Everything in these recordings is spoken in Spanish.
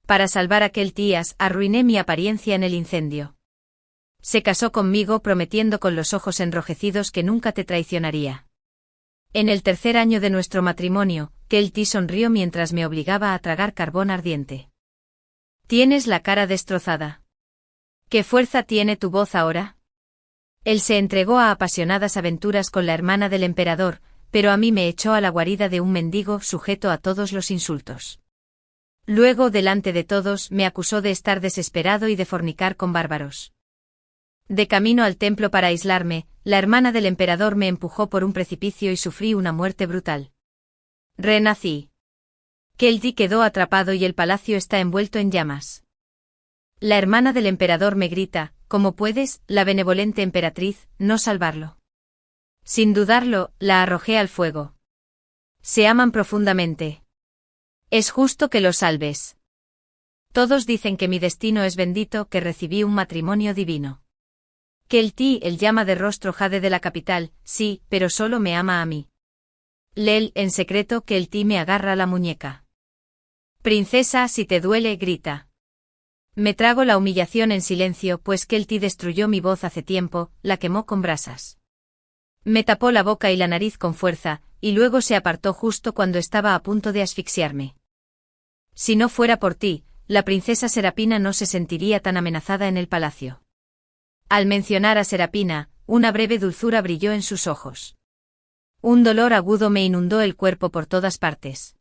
Para salvar a Keltías, arruiné mi apariencia en el incendio. Se casó conmigo prometiendo con los ojos enrojecidos que nunca te traicionaría. En el tercer año de nuestro matrimonio, Kelty sonrió mientras me obligaba a tragar carbón ardiente. Tienes la cara destrozada. ¿Qué fuerza tiene tu voz ahora? Él se entregó a apasionadas aventuras con la hermana del emperador, pero a mí me echó a la guarida de un mendigo sujeto a todos los insultos. Luego, delante de todos, me acusó de estar desesperado y de fornicar con bárbaros. De camino al templo para aislarme, la hermana del emperador me empujó por un precipicio y sufrí una muerte brutal. Renací. Kelty quedó atrapado y el palacio está envuelto en llamas. La hermana del emperador me grita, ¿cómo puedes, la benevolente emperatriz, no salvarlo? Sin dudarlo, la arrojé al fuego. Se aman profundamente. Es justo que lo salves. Todos dicen que mi destino es bendito, que recibí un matrimonio divino. Kelty, el llama de rostro jade de la capital, sí, pero solo me ama a mí. Lel, en secreto, Kelty me agarra la muñeca. Princesa, si te duele, grita. Me trago la humillación en silencio, pues Kelty destruyó mi voz hace tiempo, la quemó con brasas. Me tapó la boca y la nariz con fuerza, y luego se apartó justo cuando estaba a punto de asfixiarme. Si no fuera por ti, la princesa Serafina no se sentiría tan amenazada en el palacio. Al mencionar a Serafina, una breve dulzura brilló en sus ojos. Un dolor agudo me inundó el cuerpo por todas partes.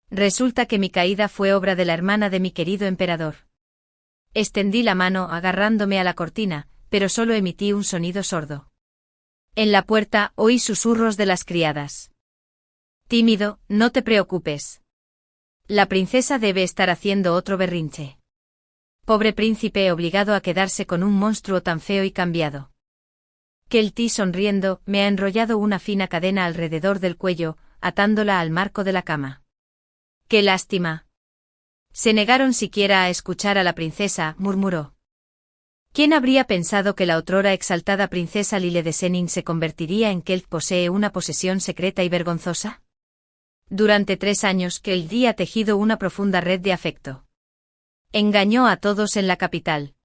Resulta que mi caída fue obra de la hermana de mi querido emperador. Extendí la mano agarrándome a la cortina, pero solo emití un sonido sordo. En la puerta oí susurros de las criadas. Tímido, no te preocupes. La princesa debe estar haciendo otro berrinche. Pobre príncipe obligado a quedarse con un monstruo tan feo y cambiado. Kelty, sonriendo, me ha enrollado una fina cadena alrededor del cuello, atándola al marco de la cama. ¡Qué lástima! Se negaron siquiera a escuchar a la princesa, murmuró. ¿Quién habría pensado que la otrora exaltada princesa Lile de Sennin se convertiría en Kelty posee una posesión secreta y vergonzosa? Durante 3 años Kelty ha tejido una profunda red de afecto. Engañó a todos en la capital.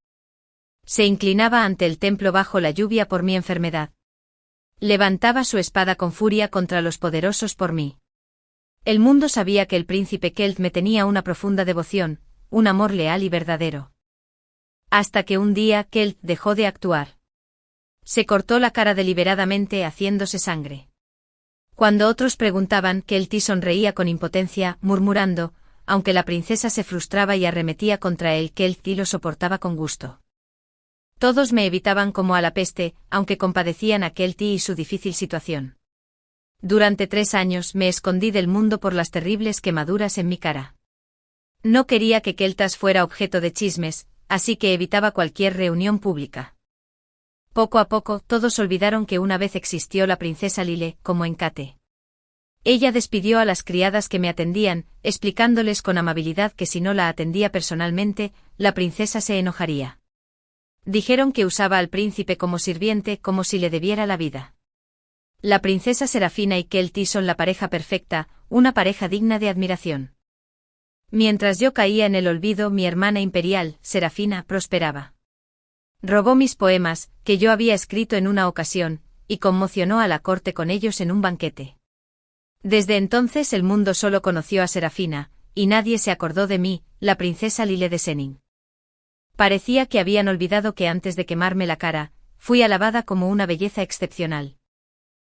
Se inclinaba ante el templo bajo la lluvia por mi enfermedad. Levantaba su espada con furia contra los poderosos por mí. El mundo sabía que el príncipe Kelty me tenía una profunda devoción, un amor leal y verdadero. Hasta que un día Kelty dejó de actuar. Se cortó la cara deliberadamente haciéndose sangre. Cuando otros preguntaban, Kelty sonreía con impotencia, murmurando, aunque la princesa se frustraba y arremetía contra él, Kelty lo soportaba con gusto. Todos me evitaban como a la peste, aunque compadecían a Kelty y su difícil situación. Durante 3 años me escondí del mundo por las terribles quemaduras en mi cara. No quería que Keltas fuera objeto de chismes, así que evitaba cualquier reunión pública. Poco a poco, todos olvidaron que una vez existió la princesa Lile, como en Kate. Ella despidió a las criadas que me atendían, explicándoles con amabilidad que si no la atendía personalmente, la princesa se enojaría. Dijeron que usaba al príncipe como sirviente, como si le debiera la vida. La princesa Serafina y Kelty son la pareja perfecta, una pareja digna de admiración. Mientras yo caía en el olvido, mi hermana imperial, Serafina, prosperaba. Robó mis poemas, que yo había escrito en una ocasión, y conmocionó a la corte con ellos en un banquete. Desde entonces el mundo solo conoció a Serafina, y nadie se acordó de mí, la princesa Lile de Sennin. Parecía que habían olvidado que antes de quemarme la cara, fui alabada como una belleza excepcional.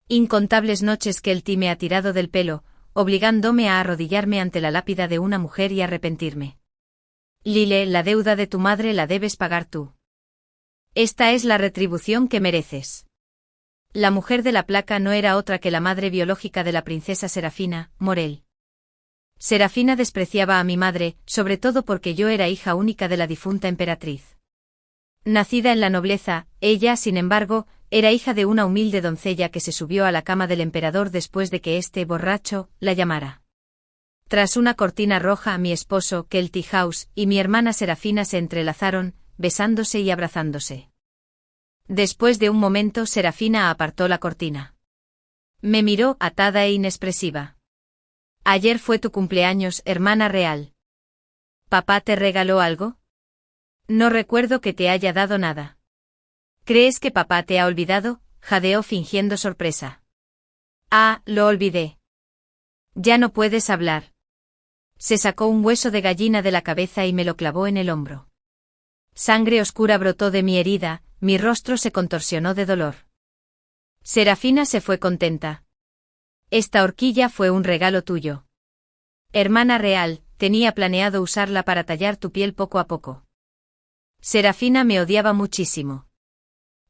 Incontables noches Kelty me ha tirado del pelo, obligándome a arrodillarme ante la lápida de una mujer y arrepentirme. Lile, la deuda de tu madre la debes pagar tú. Esta es la retribución que mereces. La mujer de la placa no era otra que la madre biológica de la princesa Serafina, Morel. Serafina despreciaba a mi madre, sobre todo porque yo era hija única de la difunta emperatriz. Nacida en la nobleza, ella, sin embargo, era hija de una humilde doncella que se subió a la cama del emperador después de que este borracho la llamara. Tras una cortina roja, mi esposo, Kelty House, y mi hermana Serafina se entrelazaron, besándose y abrazándose. Después de un momento, Serafina apartó la cortina. Me miró, atada e inexpresiva. Ayer fue tu cumpleaños, hermana real. ¿Papá te regaló algo? No recuerdo que te haya dado nada. ¿Crees que papá te ha olvidado? Jadeó fingiendo sorpresa. Ah, lo olvidé. Ya no puedes hablar. Se sacó un hueso de gallina de la cabeza y me lo clavó en el hombro. Sangre oscura brotó de mi herida, mi rostro se contorsionó de dolor. Serafina se fue contenta. Esta horquilla fue un regalo tuyo. Hermana real, tenía planeado usarla para tallar tu piel poco a poco. Serafina me odiaba muchísimo.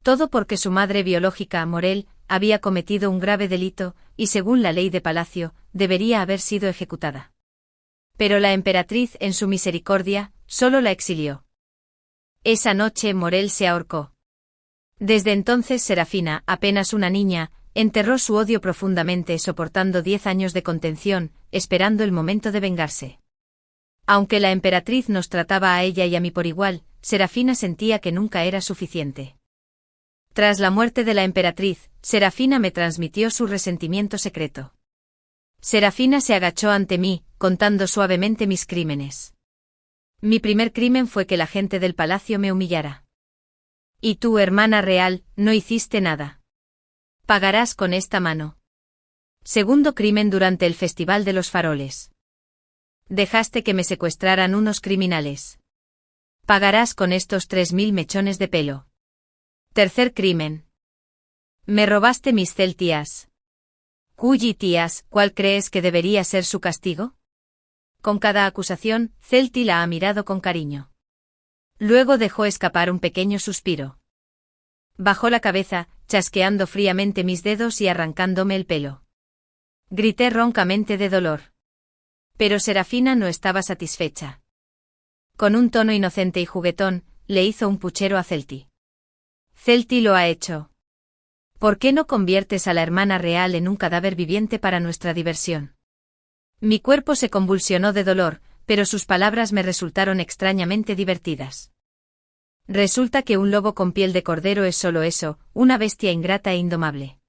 Todo porque su madre biológica, Morel, había cometido un grave delito, y según la ley de Palacio, debería haber sido ejecutada. Pero la emperatriz, en su misericordia, solo la exilió. Esa noche Morel se ahorcó. Desde entonces Serafina, apenas una niña, enterró su odio profundamente soportando 10 años de contención, esperando el momento de vengarse. Aunque la emperatriz nos trataba a ella y a mí por igual, Serafina sentía que nunca era suficiente. Tras la muerte de la emperatriz, Serafina me transmitió su resentimiento secreto. Serafina se agachó ante mí, contando suavemente mis crímenes. Mi primer crimen fue que la gente del palacio me humillara. Y tú, hermana real, no hiciste nada. Pagarás con esta mano. Segundo crimen durante el Festival de los Faroles. Dejaste que me secuestraran unos criminales. Pagarás con estos 3000 mechones de pelo. Tercer crimen. Me robaste mis celtías. Cuyi tías, ¿cuál crees que debería ser su castigo? Con cada acusación, Celti la ha mirado con cariño. Luego dejó escapar un pequeño suspiro. Bajó la cabeza, chasqueando fríamente mis dedos y arrancándome el pelo. Grité roncamente de dolor. Pero Serafina no estaba satisfecha. Con un tono inocente y juguetón, le hizo un puchero a Celti. Celti lo ha hecho. ¿Por qué no conviertes a la hermana real en un cadáver viviente para nuestra diversión? Mi cuerpo se convulsionó de dolor, pero sus palabras me resultaron extrañamente divertidas. Resulta que un lobo con piel de cordero es solo eso, una bestia ingrata e indomable.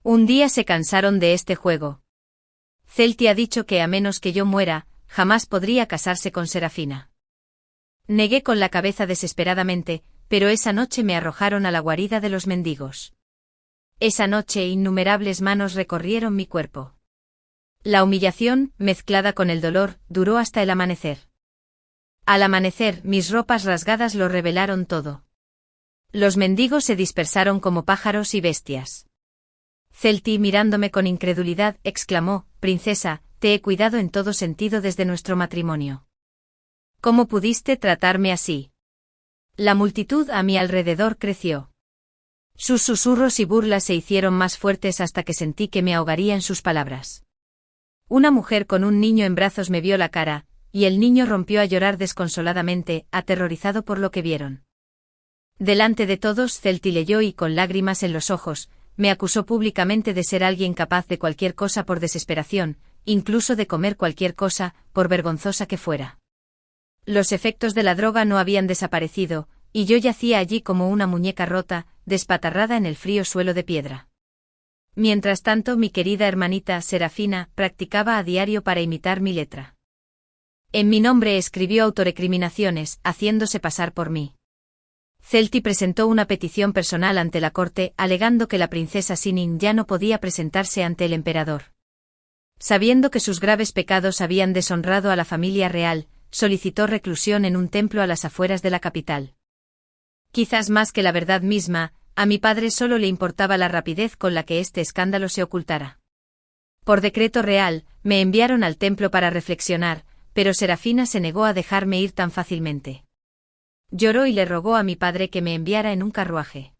Un día se cansaron de este juego. Celti ha dicho que a menos que yo muera, jamás podría casarse con Serafina. Negué con la cabeza desesperadamente, pero esa noche me arrojaron a la guarida de los mendigos. Esa noche innumerables manos recorrieron mi cuerpo. La humillación, mezclada con el dolor, duró hasta el amanecer. Al amanecer, mis ropas rasgadas lo revelaron todo. Los mendigos se dispersaron como pájaros y bestias. Celti, mirándome con incredulidad, exclamó: «Princesa, te he cuidado en todo sentido desde nuestro matrimonio. ¿Cómo pudiste tratarme así?» La multitud a mi alrededor creció. Sus susurros y burlas se hicieron más fuertes hasta que sentí que me ahogaría en sus palabras. Una mujer con un niño en brazos me vio la cara, y el niño rompió a llorar desconsoladamente, aterrorizado por lo que vieron. Delante de todos, Celti leyó y, con lágrimas en los ojos, me acusó públicamente de ser alguien capaz de cualquier cosa por desesperación, incluso de comer cualquier cosa, por vergonzosa que fuera. Los efectos de la droga no habían desaparecido, y yo yacía allí como una muñeca rota, despatarrada en el frío suelo de piedra. Mientras tanto, mi querida hermanita Serafina practicaba a diario para imitar mi letra. En mi nombre escribió autorrecriminaciones, haciéndose pasar por mí. Celti presentó una petición personal ante la corte, alegando que la princesa Sinin ya no podía presentarse ante el emperador. Sabiendo que sus graves pecados habían deshonrado a la familia real, solicitó reclusión en un templo a las afueras de la capital. Quizás más que la verdad misma, a mi padre solo le importaba la rapidez con la que este escándalo se ocultara. Por decreto real, me enviaron al templo para reflexionar, pero Serafina se negó a dejarme ir tan fácilmente. Lloró y le rogó a mi padre que me enviara en un carruaje.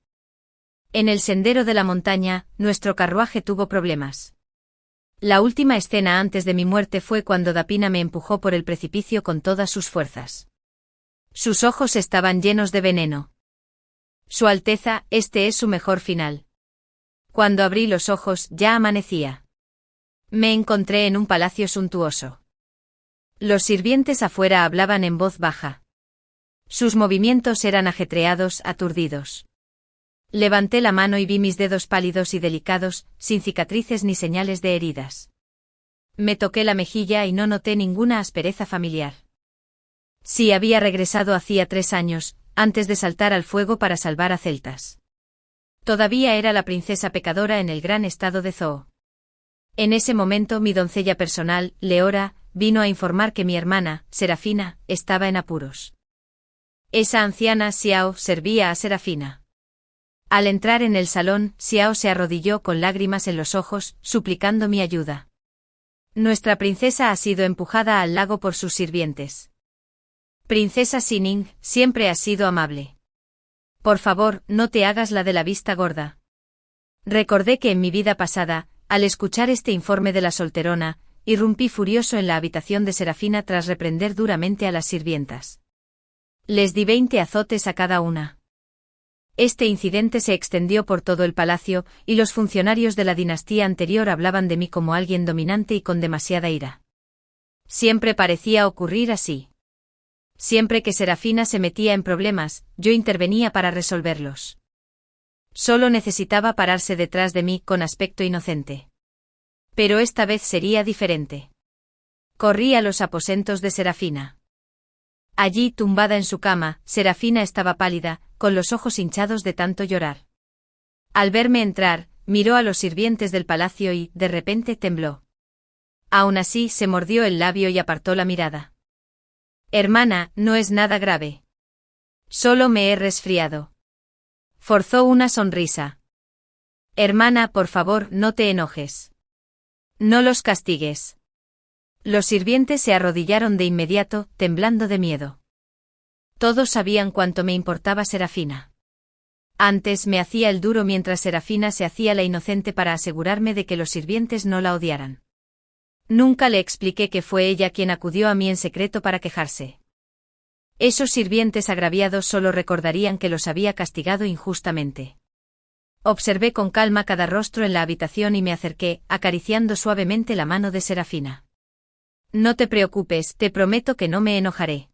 En el sendero de la montaña, nuestro carruaje tuvo problemas. La última escena antes de mi muerte fue cuando Dapina me empujó por el precipicio con todas sus fuerzas. Sus ojos estaban llenos de veneno. Su Alteza, este es su mejor final. Cuando abrí los ojos, ya amanecía. Me encontré en un palacio suntuoso. Los sirvientes afuera hablaban en voz baja. Sus movimientos eran ajetreados, aturdidos. Levanté la mano y vi mis dedos pálidos y delicados, sin cicatrices ni señales de heridas. Me toqué la mejilla y no noté ninguna aspereza familiar. Sí, había regresado hacía 3 años, antes de saltar al fuego para salvar a Celtas. Todavía era la princesa pecadora en el gran estado de Zoo. En ese momento mi doncella personal, Leora, vino a informar que mi hermana, Serafina, estaba en apuros. Esa anciana Xiao servía a Serafina. Al entrar en el salón, Xiao se arrodilló con lágrimas en los ojos, suplicando mi ayuda. Nuestra princesa ha sido empujada al lago por sus sirvientes. Princesa Xining, siempre has sido amable. Por favor, no te hagas la de la vista gorda. Recordé que en mi vida pasada, al escuchar este informe de la solterona, irrumpí furioso en la habitación de Serafina tras reprender duramente a las sirvientas. Les di 20 azotes a cada una. Este incidente se extendió por todo el palacio, y los funcionarios de la dinastía anterior hablaban de mí como alguien dominante y con demasiada ira. Siempre parecía ocurrir así. Siempre que Serafina se metía en problemas, yo intervenía para resolverlos. Solo necesitaba pararse detrás de mí con aspecto inocente. Pero esta vez sería diferente. Corrí a los aposentos de Serafina. Allí, tumbada en su cama, Serafina estaba pálida, con los ojos hinchados de tanto llorar. Al verme entrar, miró a los sirvientes del palacio y, de repente, tembló. Aún así, se mordió el labio y apartó la mirada. Hermana, no es nada grave. Solo me he resfriado. Forzó una sonrisa. Hermana, por favor, no te enojes. No los castigues. Los sirvientes se arrodillaron de inmediato, temblando de miedo. Todos sabían cuánto me importaba Serafina. Antes me hacía el duro mientras Serafina se hacía la inocente para asegurarme de que los sirvientes no la odiaran. Nunca le expliqué que fue ella quien acudió a mí en secreto para quejarse. Esos sirvientes agraviados solo recordarían que los había castigado injustamente. Observé con calma cada rostro en la habitación y me acerqué, acariciando suavemente la mano de Serafina. No te preocupes, te prometo que no me enojaré.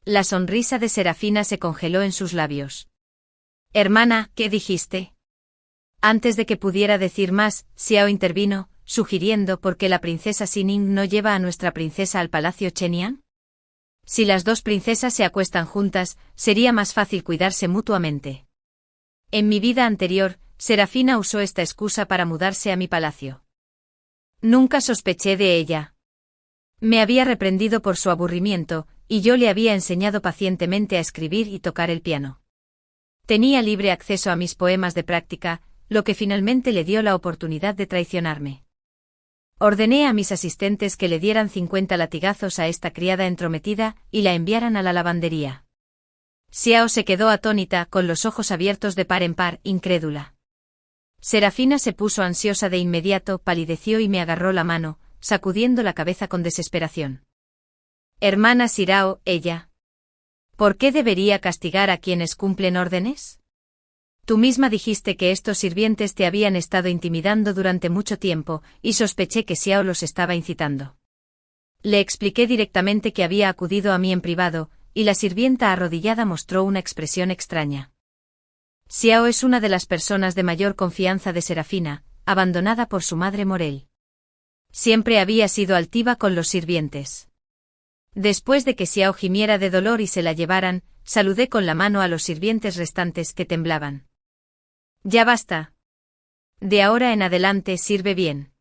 La sonrisa de Serafina se congeló en sus labios. Hermana, ¿qué dijiste? Antes de que pudiera decir más, Xiao intervino, sugiriendo por qué la princesa Xining no lleva a nuestra princesa al palacio Chenian. Si las dos princesas se acuestan juntas, sería más fácil cuidarse mutuamente. En mi vida anterior, Serafina usó esta excusa para mudarse a mi palacio. Nunca sospeché de ella. Me había reprendido por su aburrimiento, y yo le había enseñado pacientemente a escribir y tocar el piano. Tenía libre acceso a mis poemas de práctica, lo que finalmente le dio la oportunidad de traicionarme. Ordené a mis asistentes que le dieran 50 latigazos a esta criada entrometida y la enviaran a la lavandería. Xiao se quedó atónita, con los ojos abiertos de par en par, incrédula. Serafina se puso ansiosa de inmediato, palideció y me agarró la mano, sacudiendo la cabeza con desesperación. Hermana Sirao, ella. ¿Por qué debería castigar a quienes cumplen órdenes? Tú misma dijiste que estos sirvientes te habían estado intimidando durante mucho tiempo, y sospeché que Xiao los estaba incitando. Le expliqué directamente que había acudido a mí en privado, y la sirvienta arrodillada mostró una expresión extraña. Xiao es una de las personas de mayor confianza de Serafina, abandonada por su madre Morel. Siempre había sido altiva con los sirvientes. Después de que Xiao gimiera de dolor y se la llevaran, saludé con la mano a los sirvientes restantes que temblaban. Ya basta. De ahora en adelante sirve bien.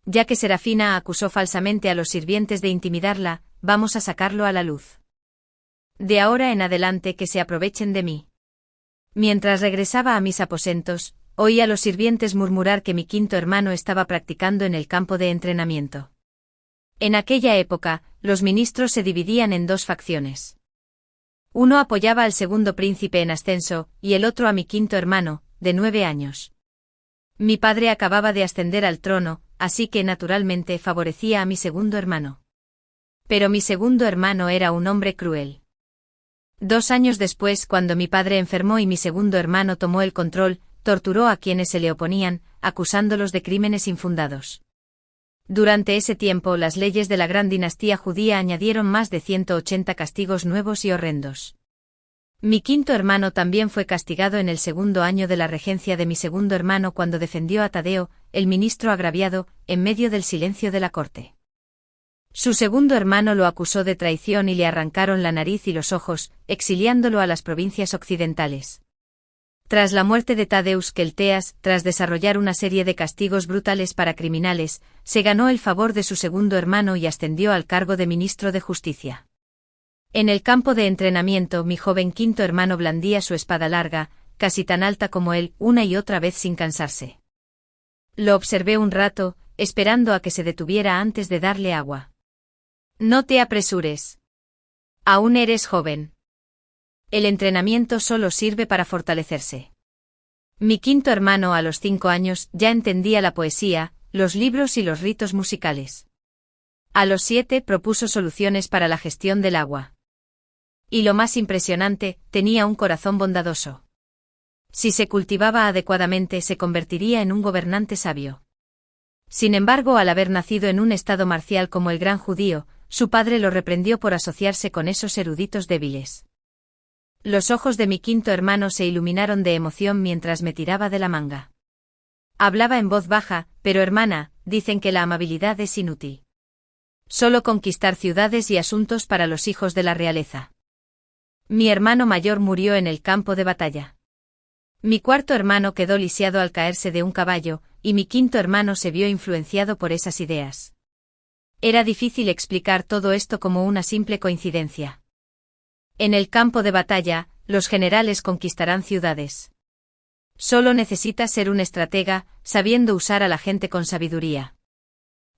Ya que Serafina acusó falsamente a los sirvientes de intimidarla, vamos a sacarlo a la luz. De ahora en adelante que se aprovechen de mí. Mientras regresaba a mis aposentos, oí a los sirvientes murmurar que mi quinto hermano estaba practicando en el campo de entrenamiento. En aquella época, los ministros se dividían en dos facciones. Uno apoyaba al segundo príncipe en ascenso, y el otro a mi quinto hermano, de 9 años. Mi padre acababa de ascender al trono, así que naturalmente favorecía a mi segundo hermano. Pero mi segundo hermano era un hombre cruel. 2 años después, cuando mi padre enfermó y mi segundo hermano tomó el control, torturó a quienes se le oponían, acusándolos de crímenes infundados. Durante ese tiempo, las leyes de la gran dinastía judía añadieron más de 180 castigos nuevos y horrendos. Mi quinto hermano también fue castigado en el segundo año de la regencia de mi segundo hermano cuando defendió a Tadeo, el ministro agraviado, en medio del silencio de la corte. Su segundo hermano lo acusó de traición y le arrancaron la nariz y los ojos, exiliándolo a las provincias occidentales. Tras la muerte de Tadeusz Kelteas, tras desarrollar una serie de castigos brutales para criminales, se ganó el favor de su segundo hermano y ascendió al cargo de ministro de Justicia. En el campo de entrenamiento, mi joven quinto hermano blandía su espada larga, casi tan alta como él, una y otra vez sin cansarse. Lo observé un rato, esperando a que se detuviera antes de darle agua. No te apresures. Aún eres joven. El entrenamiento solo sirve para fortalecerse. Mi quinto hermano a los 5 años ya entendía la poesía, los libros y los ritos musicales. A los 7 propuso soluciones para la gestión del agua. Y lo más impresionante, tenía un corazón bondadoso. Si se cultivaba adecuadamente se convertiría en un gobernante sabio. Sin embargo, al haber nacido en un estado marcial como el Gran Judío, su padre lo reprendió por asociarse con esos eruditos débiles. Los ojos de mi quinto hermano se iluminaron de emoción mientras me tiraba de la manga. Hablaba en voz baja, pero hermana, dicen que la amabilidad es inútil. Solo conquistar ciudades y asuntos para los hijos de la realeza. Mi hermano mayor murió en el campo de batalla. Mi cuarto hermano quedó lisiado al caerse de un caballo, y mi quinto hermano se vio influenciado por esas ideas. Era difícil explicar todo esto como una simple coincidencia. En el campo de batalla, los generales conquistarán ciudades. Solo necesitas ser un estratega, sabiendo usar a la gente con sabiduría.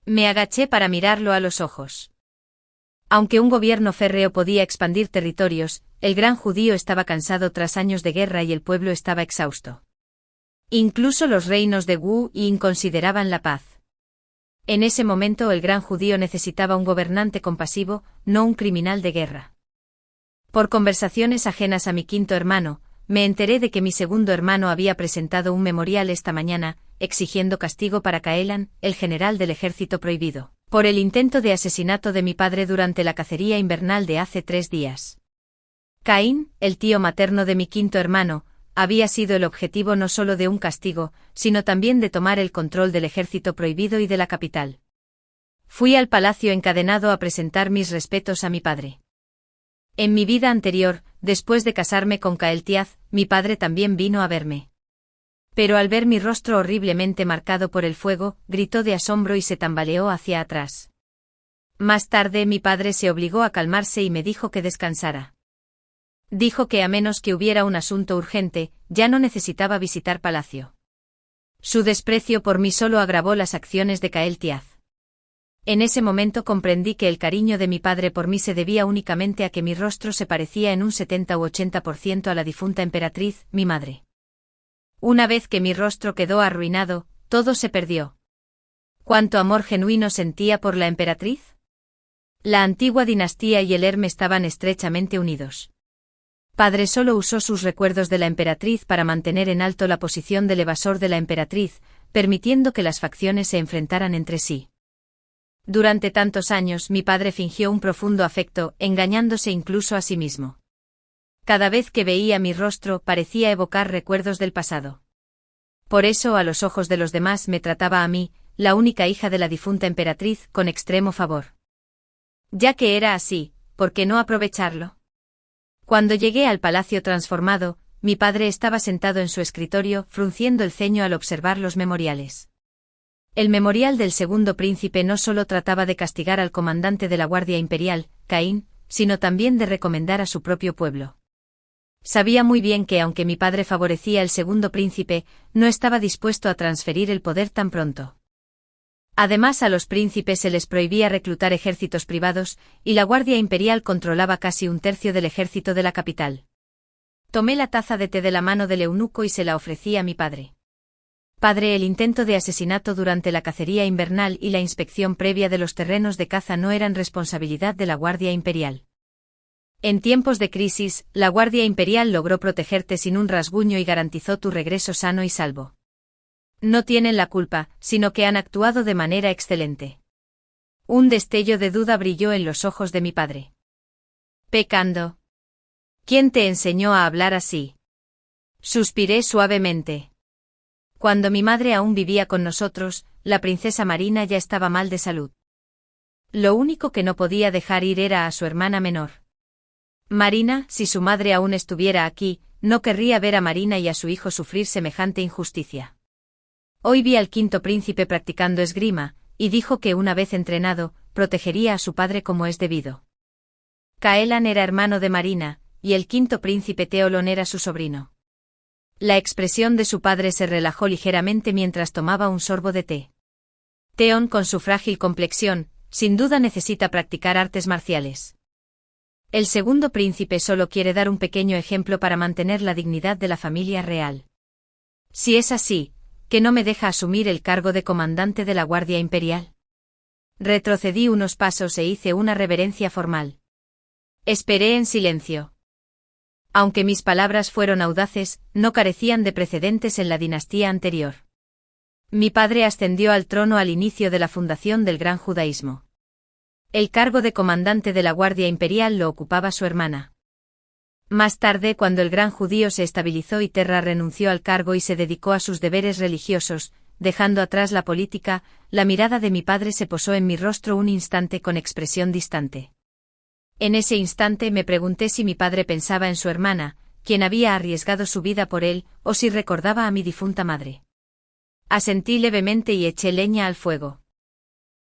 Me agaché para mirarlo a los ojos. Aunque un gobierno férreo podía expandir territorios, el Gran Judío estaba cansado tras años de guerra y el pueblo estaba exhausto. Incluso los reinos de Wu y Yin consideraban la paz. En ese momento el Gran Judío necesitaba un gobernante compasivo, no un criminal de guerra. Por conversaciones ajenas a mi quinto hermano, me enteré de que mi segundo hermano había presentado un memorial esta mañana, exigiendo castigo para Caelan, el general del ejército prohibido, por el intento de asesinato de mi padre durante la cacería invernal de hace 3 días. Caín, el tío materno de mi quinto hermano, había sido el objetivo no solo de un castigo, sino también de tomar el control del ejército prohibido y de la capital. Fui al palacio encadenado a presentar mis respetos a mi padre. En mi vida anterior, después de casarme con Caeltiaz, mi padre también vino a verme. Pero al ver mi rostro horriblemente marcado por el fuego, gritó de asombro y se tambaleó hacia atrás. Más tarde mi padre se obligó a calmarse y me dijo que descansara. Dijo que a menos que hubiera un asunto urgente, ya no necesitaba visitar palacio. Su desprecio por mí solo agravó las acciones de Caeltiaz. En ese momento comprendí que el cariño de mi padre por mí se debía únicamente a que mi rostro se parecía en un 70 u 80% a la difunta emperatriz, mi madre. Una vez que mi rostro quedó arruinado, todo se perdió. ¿Cuánto amor genuino sentía por la emperatriz? La antigua dinastía y el Erme estaban estrechamente unidos. Padre solo usó sus recuerdos de la emperatriz para mantener en alto la posición del evasor de la emperatriz, permitiendo que las facciones se enfrentaran entre sí. Durante tantos años mi padre fingió un profundo afecto, engañándose incluso a sí mismo. Cada vez que veía mi rostro parecía evocar recuerdos del pasado. Por eso a los ojos de los demás me trataba a mí, la única hija de la difunta emperatriz, con extremo favor. Ya que era así, ¿por qué no aprovecharlo? Cuando llegué al palacio transformado, mi padre estaba sentado en su escritorio, frunciendo el ceño al observar los memoriales. El memorial del segundo príncipe no solo trataba de castigar al comandante de la Guardia Imperial, Caín, sino también de recomendar a su propio pueblo. Sabía muy bien que aunque mi padre favorecía al segundo príncipe, no estaba dispuesto a transferir el poder tan pronto. Además, a los príncipes se les prohibía reclutar ejércitos privados, y la Guardia Imperial controlaba casi un tercio del ejército de la capital. Tomé la taza de té de la mano del eunuco y se la ofrecí a mi padre. Padre, el intento de asesinato durante la cacería invernal y la inspección previa de los terrenos de caza no eran responsabilidad de la Guardia Imperial. En tiempos de crisis, la Guardia Imperial logró protegerte sin un rasguño y garantizó tu regreso sano y salvo. No tienen la culpa, sino que han actuado de manera excelente. Un destello de duda brilló en los ojos de mi padre. Pecando. ¿Quién te enseñó a hablar así? Suspiré suavemente. Cuando mi madre aún vivía con nosotros, la princesa Marina ya estaba mal de salud. Lo único que no podía dejar ir era a su hermana menor. Marina, si su madre aún estuviera aquí, no querría ver a Marina y a su hijo sufrir semejante injusticia. Hoy vi al quinto príncipe practicando esgrima, y dijo que una vez entrenado, protegería a su padre como es debido. Caelan era hermano de Marina, y el quinto príncipe Teolon era su sobrino. La expresión de su padre se relajó ligeramente mientras tomaba un sorbo de té. Theon, con su frágil complexión, sin duda necesita practicar artes marciales. El segundo príncipe solo quiere dar un pequeño ejemplo para mantener la dignidad de la familia real. Si es así, ¿que no me deja asumir el cargo de comandante de la Guardia Imperial? Retrocedí unos pasos e hice una reverencia formal. Esperé en silencio. Aunque mis palabras fueron audaces, no carecían de precedentes en la dinastía anterior. Mi padre ascendió al trono al inicio de la fundación del gran judaísmo. El cargo de comandante de la Guardia Imperial lo ocupaba su hermana. Más tarde, cuando el gran judío se estabilizó y Terra renunció al cargo y se dedicó a sus deberes religiosos, dejando atrás la política, la mirada de mi padre se posó en mi rostro un instante con expresión distante. En ese instante me pregunté si mi padre pensaba en su hermana, quien había arriesgado su vida por él, o si recordaba a mi difunta madre. Asentí levemente y eché leña al fuego.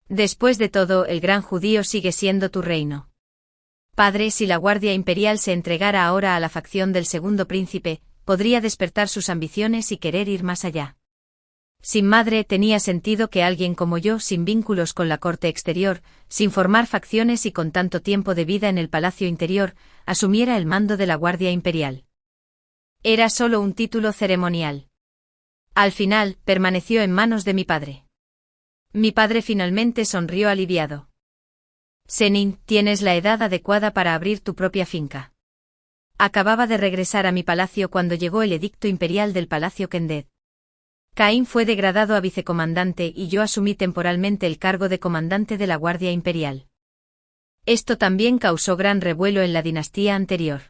Después de todo, el gran judío sigue siendo tu reino. Padre, si la Guardia Imperial se entregara ahora a la facción del segundo príncipe, podría despertar sus ambiciones y querer ir más allá. Sin madre tenía sentido que alguien como yo, sin vínculos con la corte exterior, sin formar facciones y con tanto tiempo de vida en el palacio interior, asumiera el mando de la Guardia Imperial. Era solo un título ceremonial. Al final, permaneció en manos de mi padre. Mi padre finalmente sonrió aliviado. Senin, tienes la edad adecuada para abrir tu propia finca. Acababa de regresar a mi palacio cuando llegó el edicto imperial del Palacio Kendet. Caín fue degradado a vicecomandante y yo asumí temporalmente el cargo de comandante de la Guardia Imperial. Esto también causó gran revuelo en la dinastía anterior.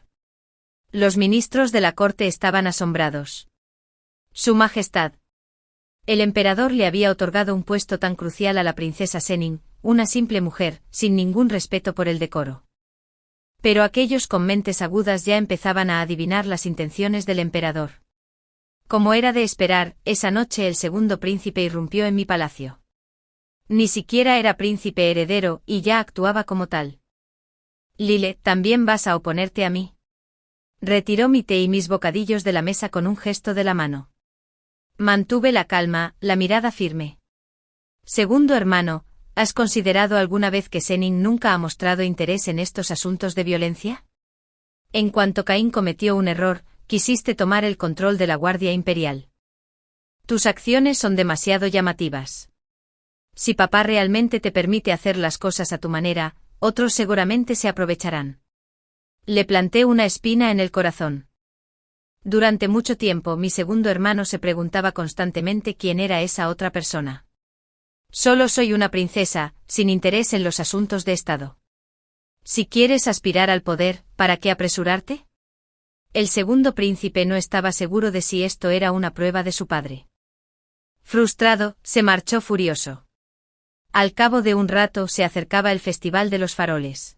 Los ministros de la corte estaban asombrados. Su Majestad. El emperador le había otorgado un puesto tan crucial a la princesa Senin, una simple mujer, sin ningún respeto por el decoro. Pero aquellos con mentes agudas ya empezaban a adivinar las intenciones del emperador. Como era de esperar, esa noche el segundo príncipe irrumpió en mi palacio. Ni siquiera era príncipe heredero y ya actuaba como tal. Lile, ¿también vas a oponerte a mí? Retiró mi té y mis bocadillos de la mesa con un gesto de la mano. Mantuve la calma, la mirada firme. Segundo hermano, ¿has considerado alguna vez que Senin nunca ha mostrado interés en estos asuntos de violencia? En cuanto Caín cometió un error, quisiste tomar el control de la Guardia Imperial. Tus acciones son demasiado llamativas. Si papá realmente te permite hacer las cosas a tu manera, otros seguramente se aprovecharán. Le planté una espina en el corazón. Durante mucho tiempo mi segundo hermano se preguntaba constantemente quién era esa otra persona. Solo soy una princesa, sin interés en los asuntos de Estado. Si quieres aspirar al poder, ¿para qué apresurarte? El segundo príncipe no estaba seguro de si esto era una prueba de su padre. Frustrado, se marchó furioso. Al cabo de un rato se acercaba el Festival de los Faroles.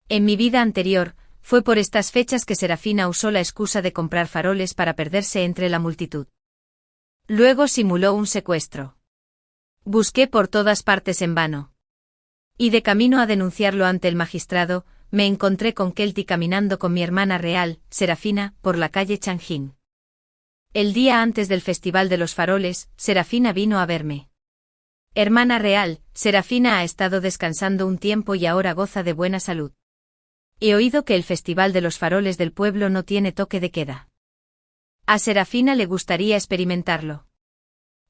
En mi vida anterior, fue por estas fechas que Serafina usó la excusa de comprar faroles para perderse entre la multitud. Luego simuló un secuestro. Busqué por todas partes en vano. Y de camino a denunciarlo ante el magistrado, me encontré con Kelty caminando con mi hermana real, Serafina, por la calle Chang'in. El día antes del Festival de los Faroles, Serafina vino a verme. Hermana real, Serafina ha estado descansando un tiempo y ahora goza de buena salud. He oído que el Festival de los Faroles del pueblo no tiene toque de queda. A Serafina le gustaría experimentarlo.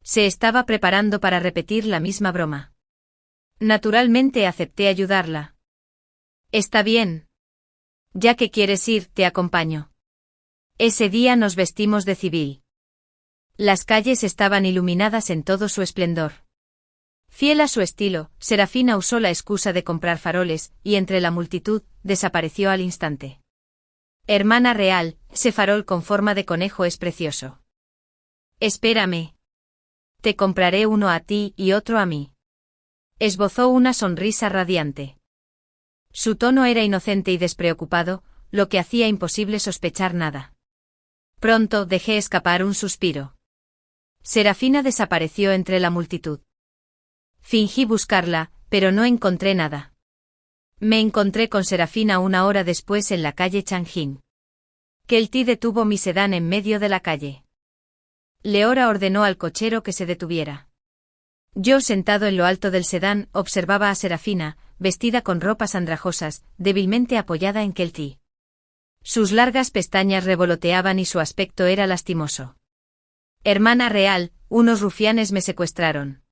Se estaba preparando para repetir la misma broma. Naturalmente acepté ayudarla. Está bien. Ya que quieres ir, te acompaño. Ese día nos vestimos de civil. Las calles estaban iluminadas en todo su esplendor. Fiel a su estilo, Serafina usó la excusa de comprar faroles, y entre la multitud, desapareció al instante. Hermana real, ese farol con forma de conejo es precioso. Espérame. Te compraré uno a ti y otro a mí. Esbozó una sonrisa radiante. Su tono era inocente y despreocupado, lo que hacía imposible sospechar nada. Pronto dejé escapar un suspiro. Serafina desapareció entre la multitud. Fingí buscarla, pero no encontré nada. Me encontré con Serafina una hora después en la calle Changjin. Kelty detuvo mi sedán en medio de la calle. Leora ordenó al cochero que se detuviera. Yo, sentado en lo alto del sedán, observaba a Serafina, vestida con ropas andrajosas, débilmente apoyada en Kelty. Sus largas pestañas revoloteaban y su aspecto era lastimoso. Hermana real, unos rufianes me secuestraron.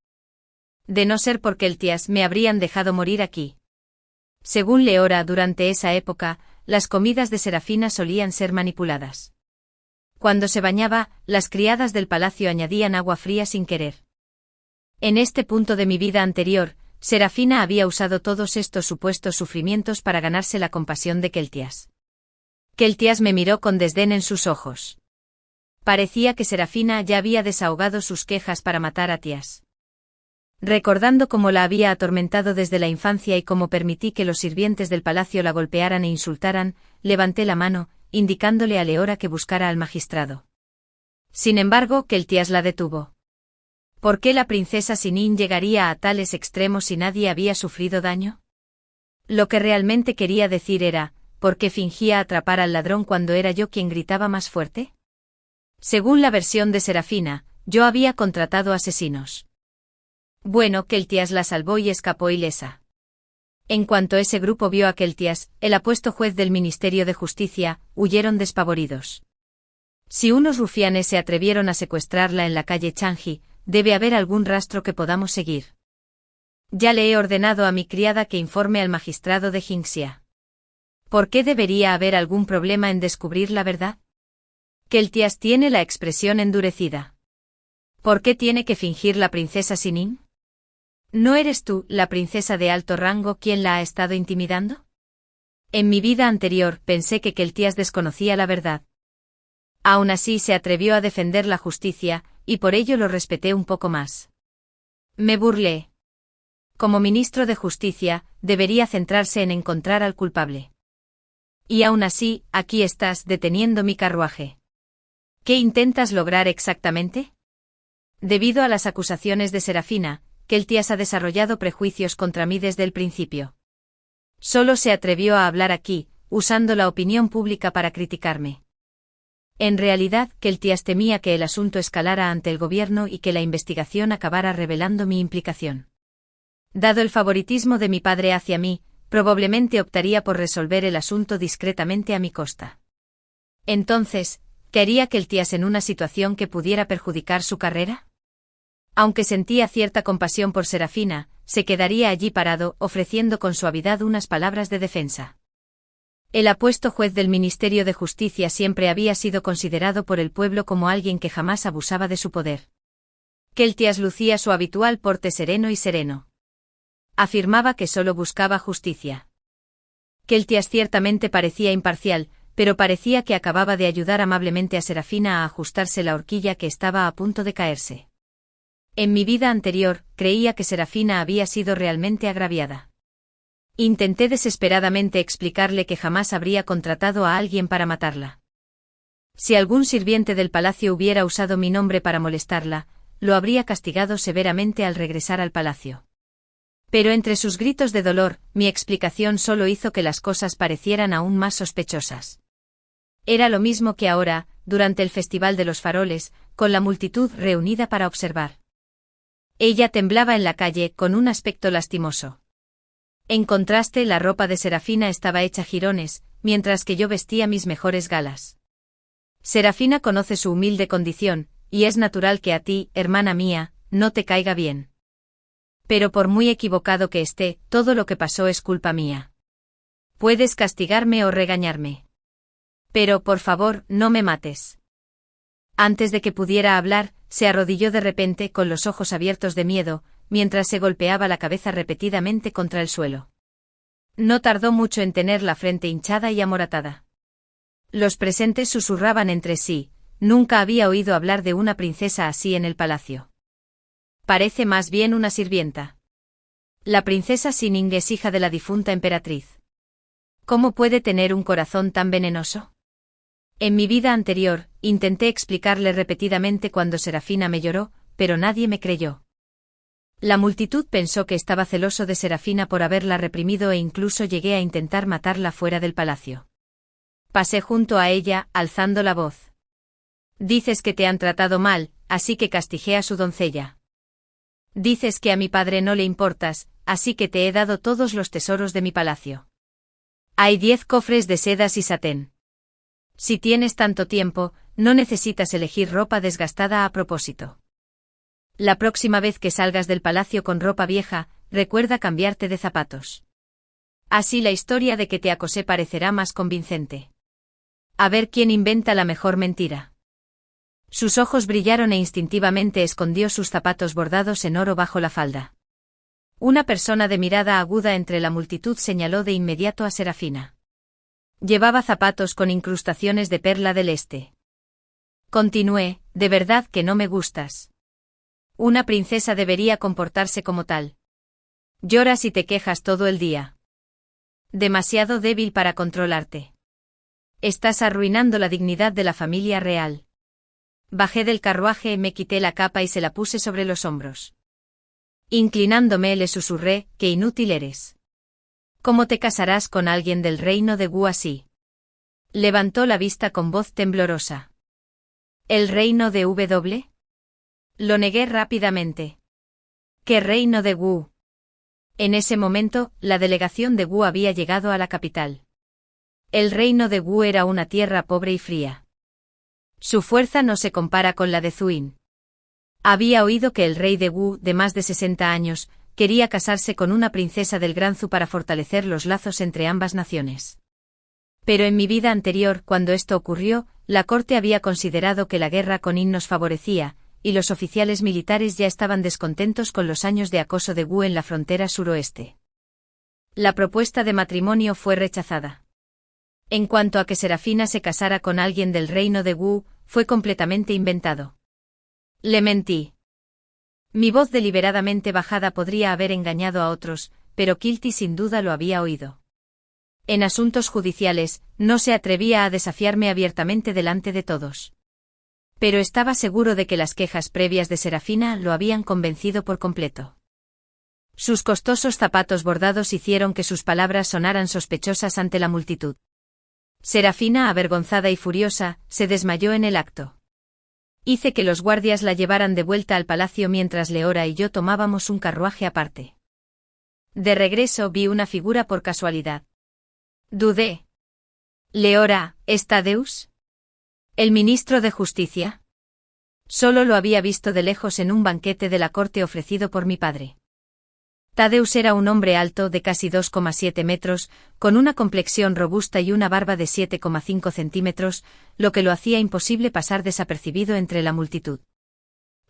De no ser por Keltias, me habrían dejado morir aquí. Según Leora, durante esa época, las comidas de Serafina solían ser manipuladas. Cuando se bañaba, las criadas del palacio añadían agua fría sin querer. En este punto de mi vida anterior, Serafina había usado todos estos supuestos sufrimientos para ganarse la compasión de Keltias. Keltias me miró con desdén en sus ojos. Parecía que Serafina ya había desahogado sus quejas para matar a Tias. Recordando cómo la había atormentado desde la infancia y cómo permití que los sirvientes del palacio la golpearan e insultaran, levanté la mano, indicándole a Leora que buscara al magistrado. Sin embargo, Keltias la detuvo. ¿Por qué la princesa Sinin llegaría a tales extremos si nadie había sufrido daño? Lo que realmente quería decir era, ¿por qué fingía atrapar al ladrón cuando era yo quien gritaba más fuerte? Según la versión de Serafina, yo había contratado asesinos. Bueno, Keltias la salvó y escapó ilesa. En cuanto ese grupo vio a Keltias, el apuesto juez del Ministerio de Justicia, huyeron despavoridos. Si unos rufianes se atrevieron a secuestrarla en la calle Changi, debe haber algún rastro que podamos seguir. Ya le he ordenado a mi criada que informe al magistrado de Jingxia. ¿Por qué debería haber algún problema en descubrir la verdad? Keltias tiene la expresión endurecida. ¿Por qué tiene que fingir la princesa Sinin? ¿No eres tú, la princesa de alto rango, quien la ha estado intimidando? En mi vida anterior pensé que Keltias desconocía la verdad. Aún así se atrevió a defender la justicia, y por ello lo respeté un poco más. Me burlé. Como ministro de Justicia, debería centrarse en encontrar al culpable. Y aún así, aquí estás deteniendo mi carruaje. ¿Qué intentas lograr exactamente? Debido a las acusaciones de Serafina, Keltias ha desarrollado prejuicios contra mí desde el principio. Solo se atrevió a hablar aquí, usando la opinión pública para criticarme. En realidad, Keltias temía que el asunto escalara ante el gobierno y que la investigación acabara revelando mi implicación. Dado el favoritismo de mi padre hacia mí, probablemente optaría por resolver el asunto discretamente a mi costa. Entonces, ¿qué haría Keltias en una situación que pudiera perjudicar su carrera? Aunque sentía cierta compasión por Serafina, se quedaría allí parado, ofreciendo con suavidad unas palabras de defensa. El apuesto juez del Ministerio de Justicia siempre había sido considerado por el pueblo como alguien que jamás abusaba de su poder. Keltias lucía su habitual porte sereno y sereno. Afirmaba que solo buscaba justicia. Keltias ciertamente parecía imparcial, pero parecía que acababa de ayudar amablemente a Serafina a ajustarse la horquilla que estaba a punto de caerse. En mi vida anterior, creía que Serafina había sido realmente agraviada. Intenté desesperadamente explicarle que jamás habría contratado a alguien para matarla. Si algún sirviente del palacio hubiera usado mi nombre para molestarla, lo habría castigado severamente al regresar al palacio. Pero entre sus gritos de dolor, mi explicación solo hizo que las cosas parecieran aún más sospechosas. Era lo mismo que ahora, durante el Festival de los Faroles, con la multitud reunida para observar. Ella temblaba en la calle, con un aspecto lastimoso. En contraste, la ropa de Serafina estaba hecha jirones, mientras que yo vestía mis mejores galas. Serafina conoce su humilde condición, y es natural que a ti, hermana mía, no te caiga bien. Pero por muy equivocado que esté, todo lo que pasó es culpa mía. Puedes castigarme o regañarme. Pero, por favor, no me mates. Antes de que pudiera hablar, se arrodilló de repente con los ojos abiertos de miedo, mientras se golpeaba la cabeza repetidamente contra el suelo. No tardó mucho en tener la frente hinchada y amoratada. Los presentes susurraban entre sí, nunca había oído hablar de una princesa así en el palacio. Parece más bien una sirvienta. La princesa Sining es hija de la difunta emperatriz. ¿Cómo puede tener un corazón tan venenoso? En mi vida anterior, intenté explicarle repetidamente cuando Serafina me lloró, pero nadie me creyó. La multitud pensó que estaba celoso de Serafina por haberla reprimido e incluso llegué a intentar matarla fuera del palacio. Pasé junto a ella, alzando la voz. Dices que te han tratado mal, así que castigué a su doncella. Dices que a mi padre no le importas, así que te he dado todos los tesoros de mi palacio. Hay 10 cofres de sedas y satén. Si tienes tanto tiempo, no necesitas elegir ropa desgastada a propósito. La próxima vez que salgas del palacio con ropa vieja, recuerda cambiarte de zapatos. Así la historia de que te acosé parecerá más convincente. A ver quién inventa la mejor mentira. Sus ojos brillaron e instintivamente escondió sus zapatos bordados en oro bajo la falda. Una persona de mirada aguda entre la multitud señaló de inmediato a Serafina. Llevaba zapatos con incrustaciones de perla del este. Continué, de verdad que no me gustas. Una princesa debería comportarse como tal. Lloras y te quejas todo el día. Demasiado débil para controlarte. Estás arruinando la dignidad de la familia real. Bajé del carruaje, me quité la capa y se la puse sobre los hombros. Inclinándome le susurré, qué inútil eres. ¿Cómo te casarás con alguien del reino de Wu así? Levantó la vista con voz temblorosa. ¿El reino de W? Lo negué rápidamente. ¿Qué reino de Wu? En ese momento, la delegación de Wu había llegado a la capital. El reino de Wu era una tierra pobre y fría. Su fuerza no se compara con la de Zuin. Había oído que el rey de Wu, de más de 60 años, quería casarse con una princesa del Gran Zhu para fortalecer los lazos entre ambas naciones. Pero en mi vida anterior, cuando esto ocurrió, la corte había considerado que la guerra con Yin nos favorecía, y los oficiales militares ya estaban descontentos con los años de acoso de Wu en la frontera suroeste. La propuesta de matrimonio fue rechazada. En cuanto a que Serafina se casara con alguien del reino de Wu, fue completamente inventado. Le mentí. Mi voz deliberadamente bajada podría haber engañado a otros, pero Kilty sin duda lo había oído. En asuntos judiciales, no se atrevía a desafiarme abiertamente delante de todos. Pero estaba seguro de que las quejas previas de Serafina lo habían convencido por completo. Sus costosos zapatos bordados hicieron que sus palabras sonaran sospechosas ante la multitud. Serafina, avergonzada y furiosa, se desmayó en el acto. Hice que los guardias la llevaran de vuelta al palacio mientras Leora y yo tomábamos un carruaje aparte. De regreso vi una figura por casualidad. Dudé. ¿Leora, es Thaddeus? ¿El ministro de Justicia? Solo lo había visto de lejos en un banquete de la corte ofrecido por mi padre. Thaddeus era un hombre alto de casi 2,7 metros, con una complexión robusta y una barba de 7,5 centímetros, lo que lo hacía imposible pasar desapercibido entre la multitud.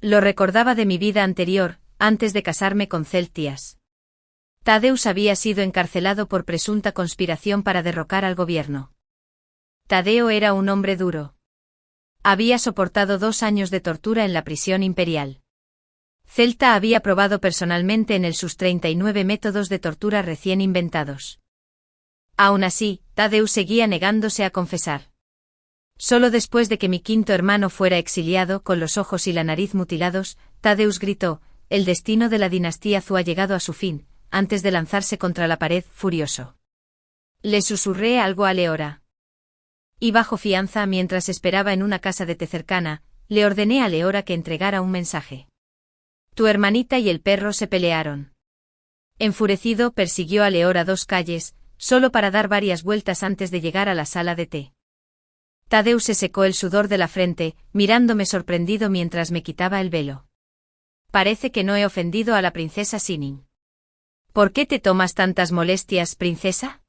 Lo recordaba de mi vida anterior, antes de casarme con Celtias. Thaddeus había sido encarcelado por presunta conspiración para derrocar al gobierno. Tadeo era un hombre duro. Había soportado 2 años de tortura en la prisión imperial. Celta había probado personalmente en él sus 39 métodos de tortura recién inventados. Aún así, Thaddeus seguía negándose a confesar. Solo después de que mi quinto hermano fuera exiliado con los ojos y la nariz mutilados, Thaddeus gritó, el destino de la dinastía Zhou ha llegado a su fin, antes de lanzarse contra la pared, furioso. Le susurré algo a Leora. Y bajo fianza mientras esperaba en una casa de té cercana, le ordené a Leora que entregara un mensaje. Tu hermanita y el perro se pelearon. Enfurecido persiguió a Leora 2 calles, solo para dar varias vueltas antes de llegar a la sala de té. Thaddeus se secó el sudor de la frente, mirándome sorprendido mientras me quitaba el velo. Parece que no he ofendido a la princesa Sining. ¿Por qué te tomas tantas molestias, princesa?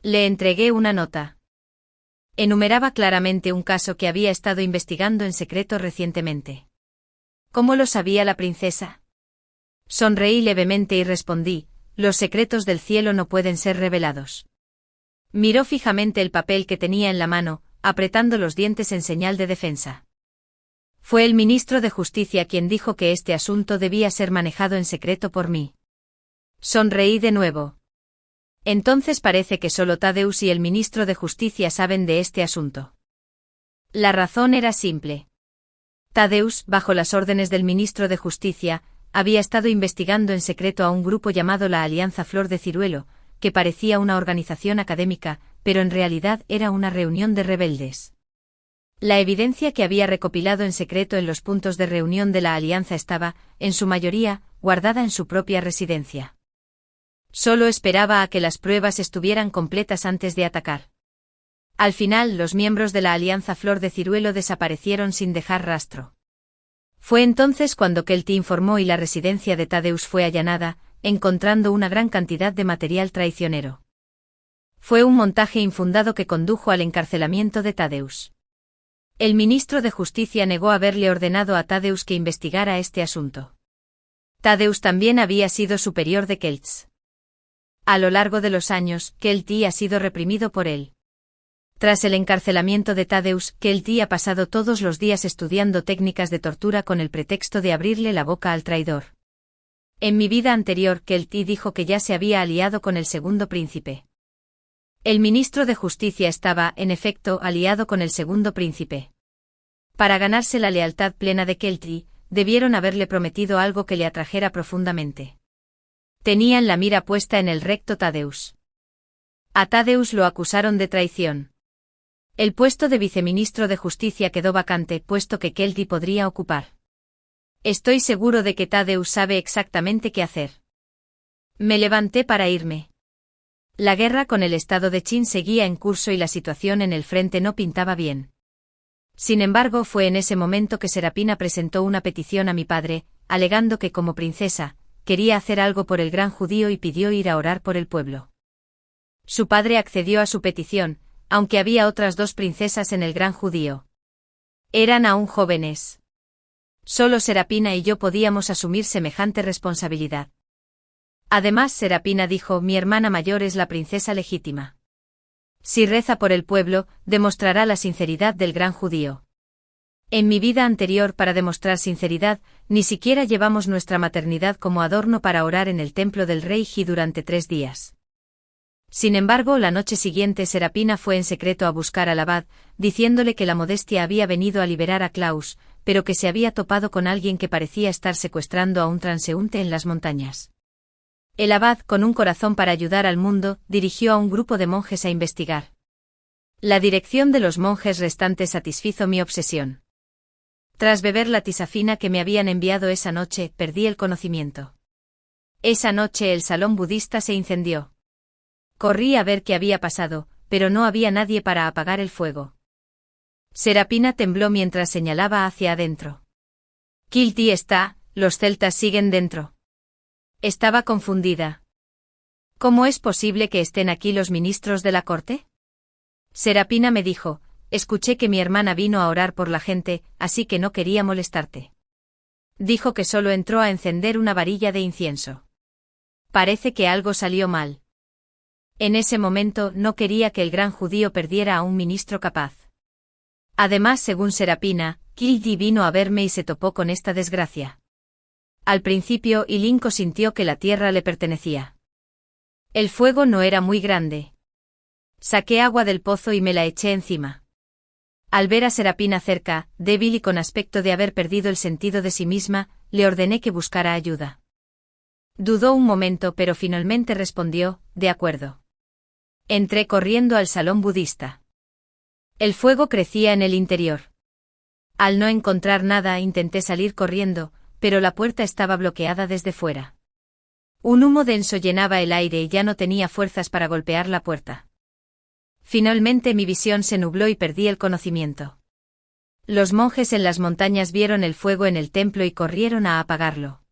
Le entregué una nota. Enumeraba claramente un caso que había estado investigando en secreto recientemente. ¿Cómo lo sabía la princesa? Sonreí levemente y respondí, los secretos del cielo no pueden ser revelados. Miró fijamente el papel que tenía en la mano, apretando los dientes en señal de defensa. Fue el ministro de Justicia quien dijo que este asunto debía ser manejado en secreto por mí. Sonreí de nuevo. Entonces parece que solo Thaddeus y el ministro de Justicia saben de este asunto. La razón era simple. Thaddeus, bajo las órdenes del ministro de Justicia, había estado investigando en secreto a un grupo llamado la Alianza Flor de Ciruelo, que parecía una organización académica, pero en realidad era una reunión de rebeldes. La evidencia que había recopilado en secreto en los puntos de reunión de la Alianza estaba, en su mayoría, guardada en su propia residencia. Solo esperaba a que las pruebas estuvieran completas antes de atacar. Al final, los miembros de la Alianza Flor de Ciruelo desaparecieron sin dejar rastro. Fue entonces cuando Kelty informó y la residencia de Thaddeus fue allanada, encontrando una gran cantidad de material traicionero. Fue un montaje infundado que condujo al encarcelamiento de Thaddeus. El ministro de Justicia negó haberle ordenado a Thaddeus que investigara este asunto. Thaddeus también había sido superior de Kelty. A lo largo de los años, Kelty ha sido reprimido por él. Tras el encarcelamiento de Thaddeus, Kelty ha pasado todos los días estudiando técnicas de tortura con el pretexto de abrirle la boca al traidor. En mi vida anterior, Kelty dijo que ya se había aliado con el segundo príncipe. El ministro de Justicia estaba, en efecto, aliado con el segundo príncipe. Para ganarse la lealtad plena de Kelty, debieron haberle prometido algo que le atrajera profundamente. Tenían la mira puesta en el recto Thaddeus. A Thaddeus lo acusaron de traición. El puesto de viceministro de Justicia quedó vacante, puesto que Kelty podría ocupar. Estoy seguro de que Thaddeus sabe exactamente qué hacer. Me levanté para irme. La guerra con el estado de Qin seguía en curso y la situación en el frente no pintaba bien. Sin embargo, fue en ese momento que Serapina presentó una petición a mi padre, alegando que como princesa, quería hacer algo por el gran judío y pidió ir a orar por el pueblo. Su padre accedió a su petición, aunque había otras 2 princesas en el gran judío. Eran aún jóvenes. Solo Serapina y yo podíamos asumir semejante responsabilidad. Además, Serapina dijo: mi hermana mayor es la princesa legítima. Si reza por el pueblo, demostrará la sinceridad del gran judío. En mi vida anterior, para demostrar sinceridad, ni siquiera llevamos nuestra maternidad como adorno para orar en el templo del rey Ji durante 3 días. Sin embargo, la noche siguiente Serapina fue en secreto a buscar al abad, diciéndole que la modestia había venido a liberar a Klaus, pero que se había topado con alguien que parecía estar secuestrando a un transeúnte en las montañas. El abad, con un corazón para ayudar al mundo, dirigió a un grupo de monjes a investigar. La dirección de los monjes restantes satisfizo mi obsesión. Tras beber la tisafina que me habían enviado esa noche, perdí el conocimiento. Esa noche el salón budista se incendió. Corrí a ver qué había pasado, pero no había nadie para apagar el fuego. Serapina tembló mientras señalaba hacia adentro. Kelty está, los celtas siguen dentro. Estaba confundida. ¿Cómo es posible que estén aquí los ministros de la corte? Serapina me dijo: escuché que mi hermana vino a orar por la gente, así que no quería molestarte. Dijo que solo entró a encender una varilla de incienso. Parece que algo salió mal. En ese momento no quería que el gran judío perdiera a un ministro capaz. Además, según Serapina, Kelty vino a verme y se topó con esta desgracia. Al principio, Ilinko sintió que la tierra le pertenecía. El fuego no era muy grande. Saqué agua del pozo y me la eché encima. Al ver a Serapina cerca, débil y con aspecto de haber perdido el sentido de sí misma, le ordené que buscara ayuda. Dudó un momento, pero finalmente respondió: de acuerdo. Entré corriendo al salón budista. El fuego crecía en el interior. Al no encontrar nada, intenté salir corriendo, pero la puerta estaba bloqueada desde fuera. Un humo denso llenaba el aire y ya no tenía fuerzas para golpear la puerta. Finalmente mi visión se nubló y perdí el conocimiento. Los monjes en las montañas vieron el fuego en el templo y corrieron a apagarlo.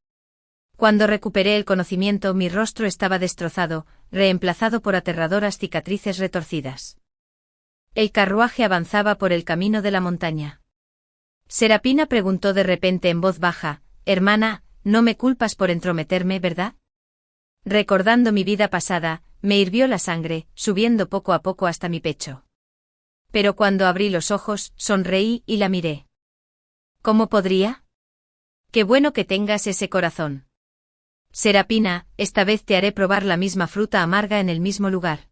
Cuando recuperé el conocimiento, mi rostro estaba destrozado, reemplazado por aterradoras cicatrices retorcidas. El carruaje avanzaba por el camino de la montaña. Serapina preguntó de repente en voz baja: hermana, no me culpas por entrometerme, ¿verdad? Recordando mi vida pasada, me hirvió la sangre, subiendo poco a poco hasta mi pecho. Pero cuando abrí los ojos, sonreí y la miré. ¿Cómo podría? Qué bueno que tengas ese corazón. Serapina, esta vez te haré probar la misma fruta amarga en el mismo lugar.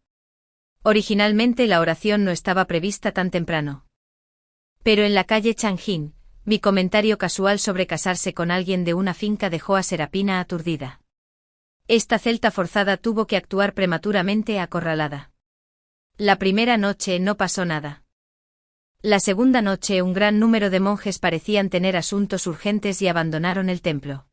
Originalmente la oración no estaba prevista tan temprano. Pero en la calle Changjin, mi comentario casual sobre casarse con alguien de una finca dejó a Serapina aturdida. Esta celta forzada tuvo que actuar prematuramente acorralada. La primera noche no pasó nada. La segunda noche un gran número de monjes parecían tener asuntos urgentes y abandonaron el templo.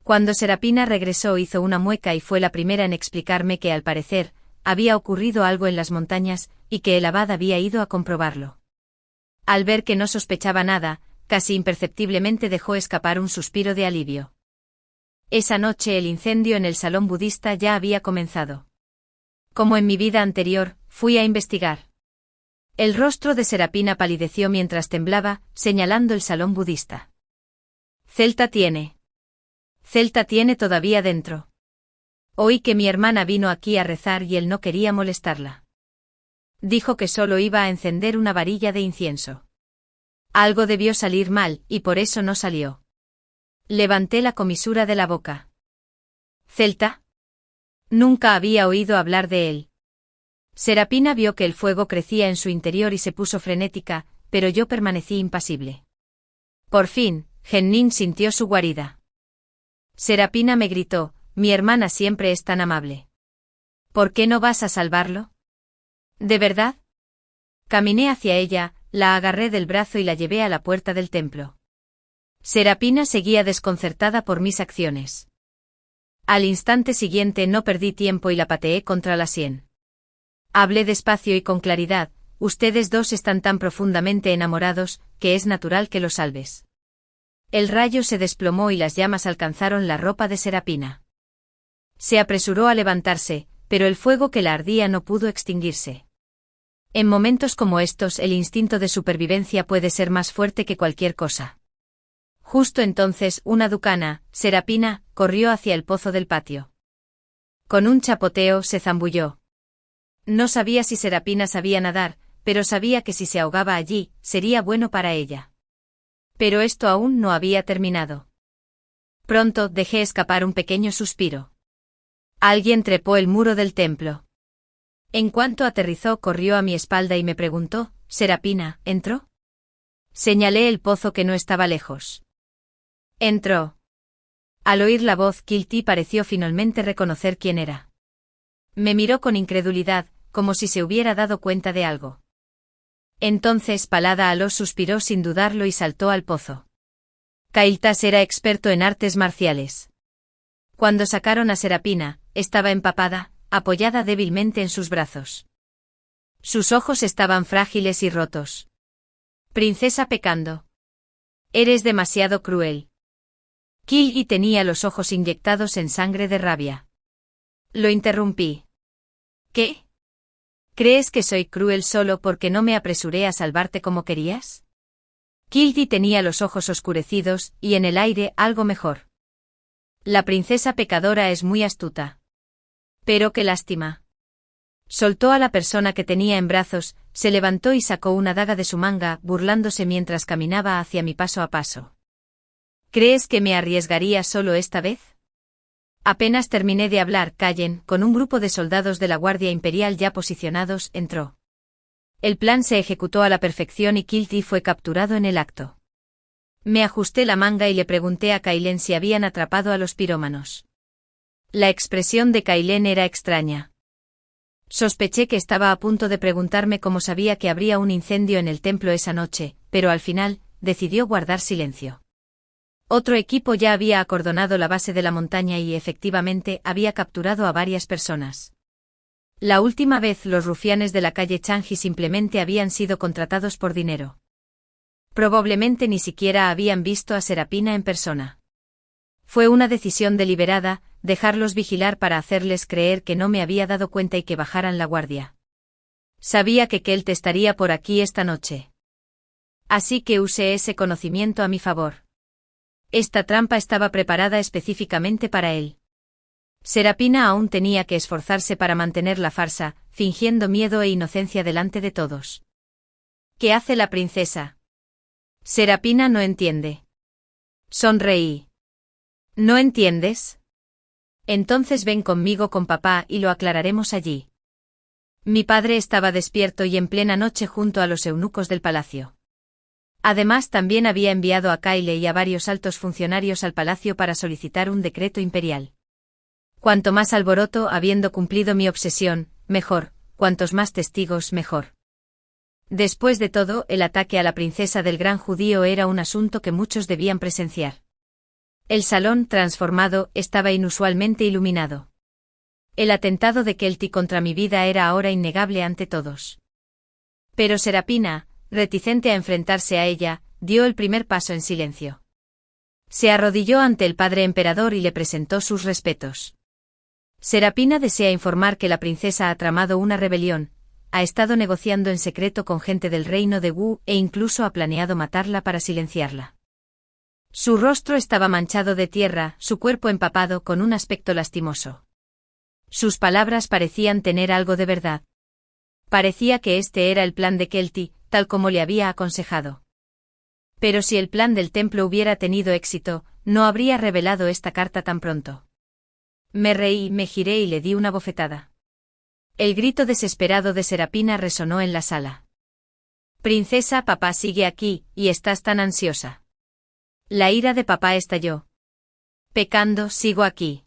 Cuando Serapina regresó hizo una mueca y fue la primera en explicarme que al parecer, había ocurrido algo en las montañas, y que el abad había ido a comprobarlo. Al ver que no sospechaba nada, casi imperceptiblemente dejó escapar un suspiro de alivio. Esa noche el incendio en el salón budista ya había comenzado. Como en mi vida anterior, fui a investigar. El rostro de Serapina palideció mientras temblaba, señalando el salón budista. Celta tiene todavía dentro. Oí que mi hermana vino aquí a rezar y él no quería molestarla. Dijo que solo iba a encender una varilla de incienso. Algo debió salir mal, y por eso no salió. Levanté la comisura de la boca. ¿Celta? Nunca había oído hablar de él. Serapina vio que el fuego crecía en su interior y se puso frenética, pero yo permanecí impasible. Por fin, Gennin sintió su guarida. Serapina me gritó, mi hermana siempre es tan amable. ¿Por qué no vas a salvarlo? ¿De verdad? Caminé hacia ella, la agarré del brazo y la llevé a la puerta del templo. Serapina seguía desconcertada por mis acciones. Al instante siguiente no perdí tiempo y la pateé contra la sien. Hablé despacio y con claridad, ustedes dos están tan profundamente enamorados, que es natural que lo salves. El rayo se desplomó y las llamas alcanzaron la ropa de Serapina. Se apresuró a levantarse, pero el fuego que la ardía no pudo extinguirse. En momentos como estos el instinto de supervivencia puede ser más fuerte que cualquier cosa. Justo entonces una ducana, Serapina, corrió hacia el pozo del patio. Con un chapoteo se zambulló. No sabía si Serapina sabía nadar, pero sabía que si se ahogaba allí, sería bueno para ella. Pero esto aún no había terminado. Pronto dejé escapar un pequeño suspiro. Alguien trepó el muro del templo. En cuanto aterrizó corrió a mi espalda y me preguntó, ¿Serapina, entró? Señalé el pozo que no estaba lejos. Entró. Al oír la voz Kilty pareció finalmente reconocer quién era. Me miró con incredulidad, como si se hubiera dado cuenta de algo. Entonces Palada Alos suspiró sin dudarlo y saltó al pozo. Kailtas era experto en artes marciales. Cuando sacaron a Serapina, estaba empapada, apoyada débilmente en sus brazos. Sus ojos estaban frágiles y rotos. Princesa pecando. Eres demasiado cruel. Kilty tenía los ojos inyectados en sangre de rabia. Lo interrumpí. ¿Qué? ¿Crees que soy cruel solo porque no me apresuré a salvarte como querías? Kilty tenía los ojos oscurecidos y en el aire algo mejor. La princesa pecadora es muy astuta. Pero qué lástima. Soltó a la persona que tenía en brazos, se levantó y sacó una daga de su manga, burlándose mientras caminaba hacia mí paso a paso. ¿Crees que me arriesgaría solo esta vez? Apenas terminé de hablar, Callen, con un grupo de soldados de la Guardia Imperial ya posicionados, entró. El plan se ejecutó a la perfección y Kilty fue capturado en el acto. Me ajusté la manga y le pregunté a Kailen si habían atrapado a los pirómanos. La expresión de Kailen era extraña. Sospeché que estaba a punto de preguntarme cómo sabía que habría un incendio en el templo esa noche, pero al final, decidió guardar silencio. Otro equipo ya había acordonado la base de la montaña y efectivamente había capturado a varias personas. La última vez los rufianes de la calle Changi simplemente habían sido contratados por dinero. Probablemente ni siquiera habían visto a Serapina en persona. Fue una decisión deliberada, dejarlos vigilar para hacerles creer que no me había dado cuenta y que bajaran la guardia. Sabía que Kelt estaría por aquí esta noche. Así que usé ese conocimiento a mi favor. Esta trampa estaba preparada específicamente para él. Serapina aún tenía que esforzarse para mantener la farsa, fingiendo miedo e inocencia delante de todos. ¿Qué hace la princesa? Serapina no entiende. Sonreí. ¿No entiendes? Entonces ven conmigo con papá y lo aclararemos allí. Mi padre estaba despierto y en plena noche junto a los eunucos del palacio. Además también había enviado a Kyle y a varios altos funcionarios al palacio para solicitar un decreto imperial. Cuanto más alboroto, habiendo cumplido mi obsesión, mejor, cuantos más testigos, mejor. Después de todo, el ataque a la princesa del gran judío era un asunto que muchos debían presenciar. El salón, transformado, estaba inusualmente iluminado. El atentado de Kelty contra mi vida era ahora innegable ante todos. Pero Serapina, reticente a enfrentarse a ella, dio el primer paso en silencio. Se arrodilló ante el padre emperador y le presentó sus respetos. Serapina desea informar que la princesa ha tramado una rebelión, ha estado negociando en secreto con gente del reino de Wu e incluso ha planeado matarla para silenciarla. Su rostro estaba manchado de tierra, su cuerpo empapado con un aspecto lastimoso. Sus palabras parecían tener algo de verdad. Parecía que este era el plan de Kelty, tal como le había aconsejado. Pero si el plan del templo hubiera tenido éxito, no habría revelado esta carta tan pronto. Me reí, me giré y le di una bofetada. El grito desesperado de Serapina resonó en la sala. Princesa, papá sigue aquí, y estás tan ansiosa. La ira de papá estalló. Pecando, sigo aquí.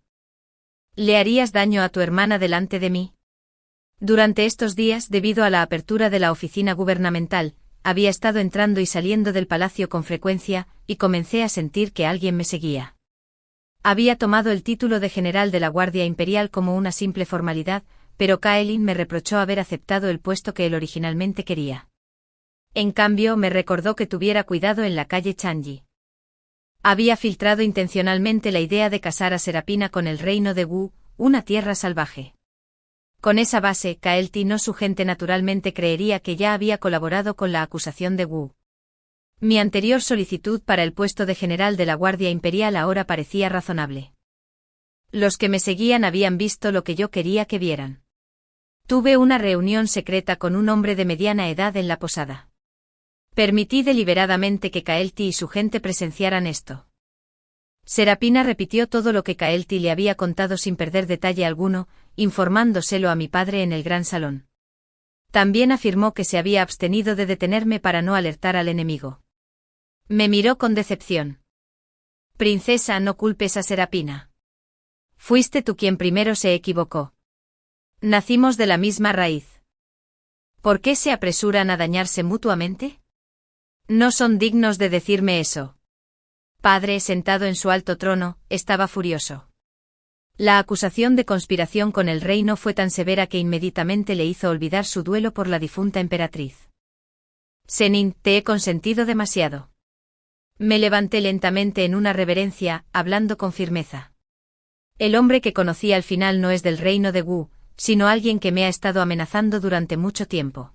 ¿Le harías daño a tu hermana delante de mí? Durante estos días, debido a la apertura de la oficina gubernamental, había estado entrando y saliendo del palacio con frecuencia, y comencé a sentir que alguien me seguía. Había tomado el título de general de la Guardia Imperial como una simple formalidad, pero Kaelin me reprochó haber aceptado el puesto que él originalmente quería. En cambio, me recordó que tuviera cuidado en la calle Chanji. Había filtrado intencionalmente la idea de casar a Serapina con el reino de Wu, una tierra salvaje. Con esa base, Kaelty no su gente naturalmente creería que ya había colaborado con la acusación de Wu. Mi anterior solicitud para el puesto de general de la Guardia Imperial ahora parecía razonable. Los que me seguían habían visto lo que yo quería que vieran. Tuve una reunión secreta con un hombre de mediana edad en la posada. Permití deliberadamente que Kaelty y su gente presenciaran esto. Serapina repitió todo lo que Kaelty le había contado sin perder detalle alguno, informándoselo a mi padre en el gran salón. También afirmó que se había abstenido de detenerme para no alertar al enemigo. Me miró con decepción. Princesa, no culpes a Serapina. Fuiste tú quien primero se equivocó. Nacimos de la misma raíz. ¿Por qué se apresuran a dañarse mutuamente? No son dignos de decirme eso. Padre, sentado en su alto trono, estaba furioso. La acusación de conspiración con el reino fue tan severa que inmediatamente le hizo olvidar su duelo por la difunta emperatriz. Zenin, te he consentido demasiado. Me levanté lentamente en una reverencia, hablando con firmeza. El hombre que conocí al final no es del reino de Wu, sino alguien que me ha estado amenazando durante mucho tiempo.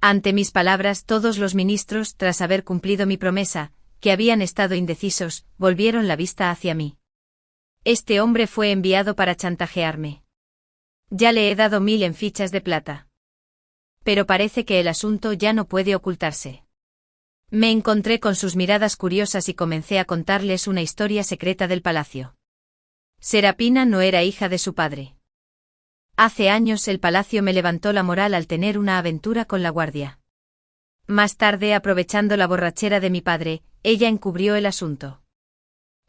Ante mis palabras, todos los ministros, tras haber cumplido mi promesa, que habían estado indecisos, volvieron la vista hacia mí. Este hombre fue enviado para chantajearme. Ya le he dado 1000 en fichas de plata. Pero parece que el asunto ya no puede ocultarse. Me encontré con sus miradas curiosas y comencé a contarles una historia secreta del palacio. Serapina no era hija de su padre. Hace años el palacio me levantó la moral al tener una aventura con la guardia. Más tarde, aprovechando la borrachera de mi padre, ella encubrió el asunto.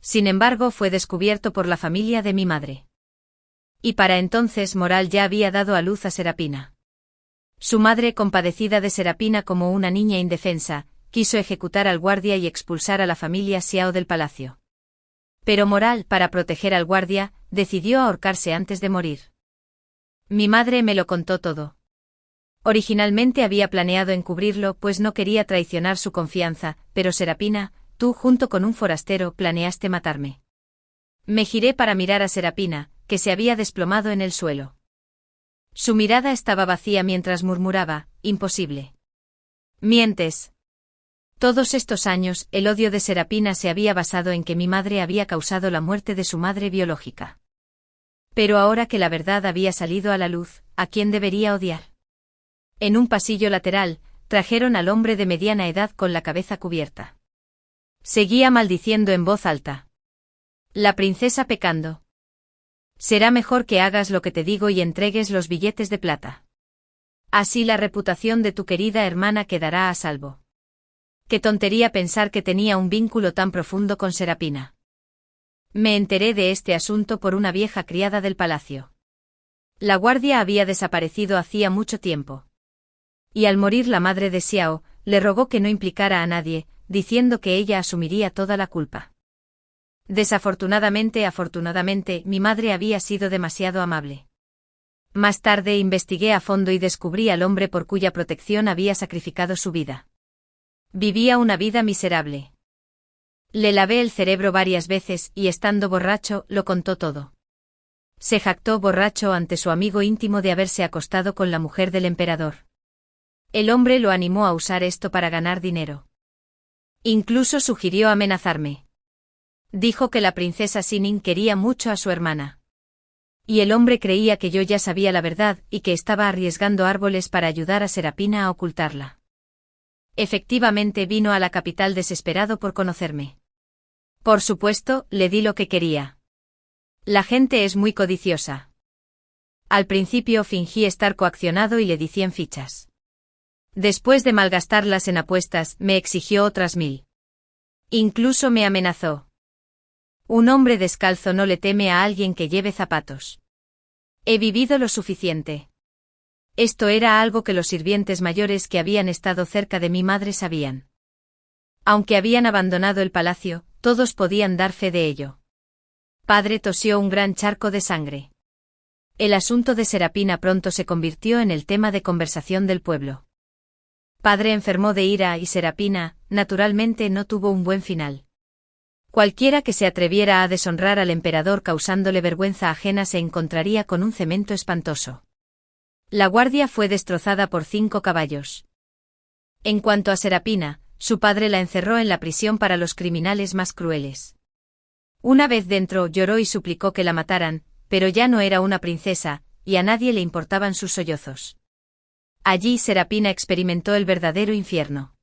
Sin embargo, fue descubierto por la familia de mi madre. Y para entonces Moral ya había dado a luz a Serapina. Su madre, compadecida de Serapina como una niña indefensa, quiso ejecutar al guardia y expulsar a la familia Xiao del palacio. Pero Moral, para proteger al guardia, decidió ahorcarse antes de morir. Mi madre me lo contó todo. Originalmente había planeado encubrirlo, pues no quería traicionar su confianza, pero Serapina, tú junto con un forastero planeaste matarme. Me giré para mirar a Serapina, que se había desplomado en el suelo. Su mirada estaba vacía mientras murmuraba, imposible. Mientes. Todos estos años, el odio de Serapina se había basado en que mi madre había causado la muerte de su madre biológica. Pero ahora que la verdad había salido a la luz, ¿a quién debería odiar? En un pasillo lateral, trajeron al hombre de mediana edad con la cabeza cubierta. Seguía maldiciendo en voz alta. La princesa pecando. Será mejor que hagas lo que te digo y entregues los billetes de plata. Así la reputación de tu querida hermana quedará a salvo. Qué tontería pensar que tenía un vínculo tan profundo con Serapina. Me enteré de este asunto por una vieja criada del palacio. La guardia había desaparecido hacía mucho tiempo. Y al morir la madre de Xiao, le rogó que no implicara a nadie, diciendo que ella asumiría toda la culpa. Afortunadamente, mi madre había sido demasiado amable. Más tarde investigué a fondo y descubrí al hombre por cuya protección había sacrificado su vida. Vivía una vida miserable. Le lavé el cerebro varias veces y estando borracho, lo contó todo. Se jactó borracho ante su amigo íntimo de haberse acostado con la mujer del emperador. El hombre lo animó a usar esto para ganar dinero. Incluso sugirió amenazarme. Dijo que la princesa Sinin quería mucho a su hermana. Y el hombre creía que yo ya sabía la verdad y que estaba arriesgando árboles para ayudar a Serapina a ocultarla. Efectivamente vino a la capital desesperado por conocerme. Por supuesto, le di lo que quería. La gente es muy codiciosa. Al principio fingí estar coaccionado y le di 100 fichas. Después de malgastarlas en apuestas, me exigió otras 1000. Incluso me amenazó. Un hombre descalzo no le teme a alguien que lleve zapatos. He vivido lo suficiente. Esto era algo que los sirvientes mayores que habían estado cerca de mi madre sabían. Aunque habían abandonado el palacio, todos podían dar fe de ello. Padre tosió un gran charco de sangre. El asunto de Serapina pronto se convirtió en el tema de conversación del pueblo. Padre enfermó de ira y Serapina, naturalmente, no tuvo un buen final. Cualquiera que se atreviera a deshonrar al emperador causándole vergüenza ajena se encontraría con un cemento espantoso. La guardia fue destrozada por 5 caballos. En cuanto a Serapina, su padre la encerró en la prisión para los criminales más crueles. Una vez dentro lloró y suplicó que la mataran, pero ya no era una princesa, y a nadie le importaban sus sollozos. Allí Serapina experimentó el verdadero infierno.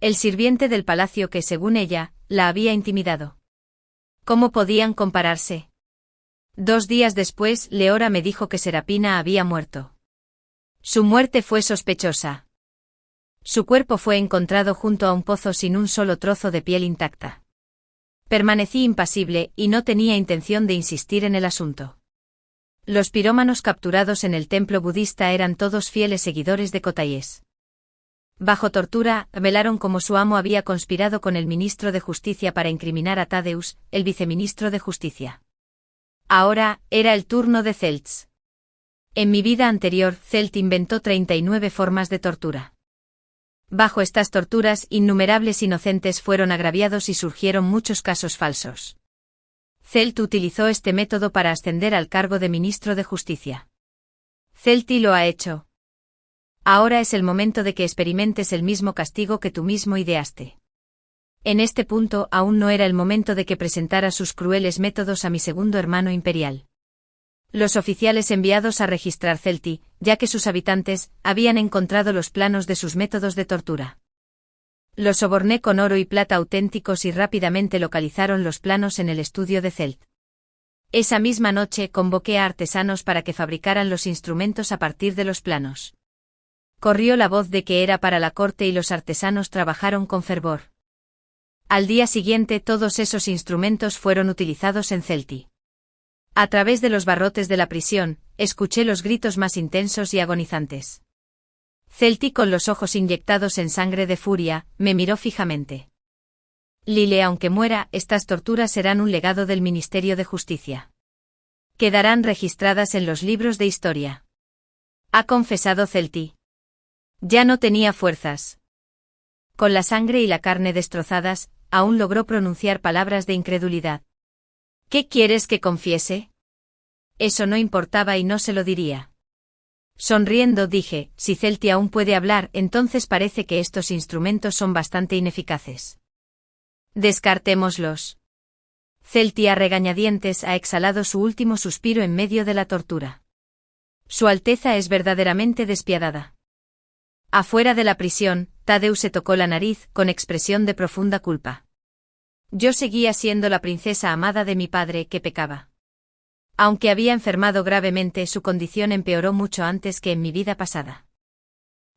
El sirviente del palacio que, según ella, la había intimidado. ¿Cómo podían compararse? 2 días después, Leora me dijo que Serapina había muerto. Su muerte fue sospechosa. Su cuerpo fue encontrado junto a un pozo sin un solo trozo de piel intacta. Permanecí impasible y no tenía intención de insistir en el asunto. Los pirómanos capturados en el templo budista eran todos fieles seguidores de Kotayes. Bajo tortura, velaron cómo su amo había conspirado con el ministro de Justicia para incriminar a Thaddeus, el viceministro de Justicia. Ahora, era el turno de Zeltz. En mi vida anterior, Zelt inventó 39 formas de tortura. Bajo estas torturas, innumerables inocentes fueron agraviados y surgieron muchos casos falsos. Zelt utilizó este método para ascender al cargo de ministro de Justicia. Zelti lo ha hecho. Ahora es el momento de que experimentes el mismo castigo que tú mismo ideaste. En este punto aún no era el momento de que presentara sus crueles métodos a mi segundo hermano imperial. Los oficiales enviados a registrar Zelti, ya que sus habitantes, habían encontrado los planos de sus métodos de tortura. Los soborné con oro y plata auténticos y rápidamente localizaron los planos en el estudio de Zelt. Esa misma noche convoqué a artesanos para que fabricaran los instrumentos a partir de los planos. Corrió la voz de que era para la corte y los artesanos trabajaron con fervor. Al día siguiente todos esos instrumentos fueron utilizados en Zelti. A través de los barrotes de la prisión, escuché los gritos más intensos y agonizantes. Zelti, con los ojos inyectados en sangre de furia, me miró fijamente. Lile, aunque muera, estas torturas serán un legado del Ministerio de Justicia. Quedarán registradas en los libros de historia. Ha confesado Zelti. Ya no tenía fuerzas. Con la sangre y la carne destrozadas, aún logró pronunciar palabras de incredulidad. ¿Qué quieres que confiese? Eso no importaba y no se lo diría. Sonriendo dije, si Zelti aún puede hablar, entonces parece que estos instrumentos son bastante ineficaces. Descartémoslos. Zelti a regañadientes ha exhalado su último suspiro en medio de la tortura. Su Alteza es verdaderamente despiadada. Afuera de la prisión, Thaddeus se tocó la nariz, con expresión de profunda culpa. Yo seguía siendo la princesa amada de mi padre que pecaba. Aunque había enfermado gravemente, su condición empeoró mucho antes que en mi vida pasada.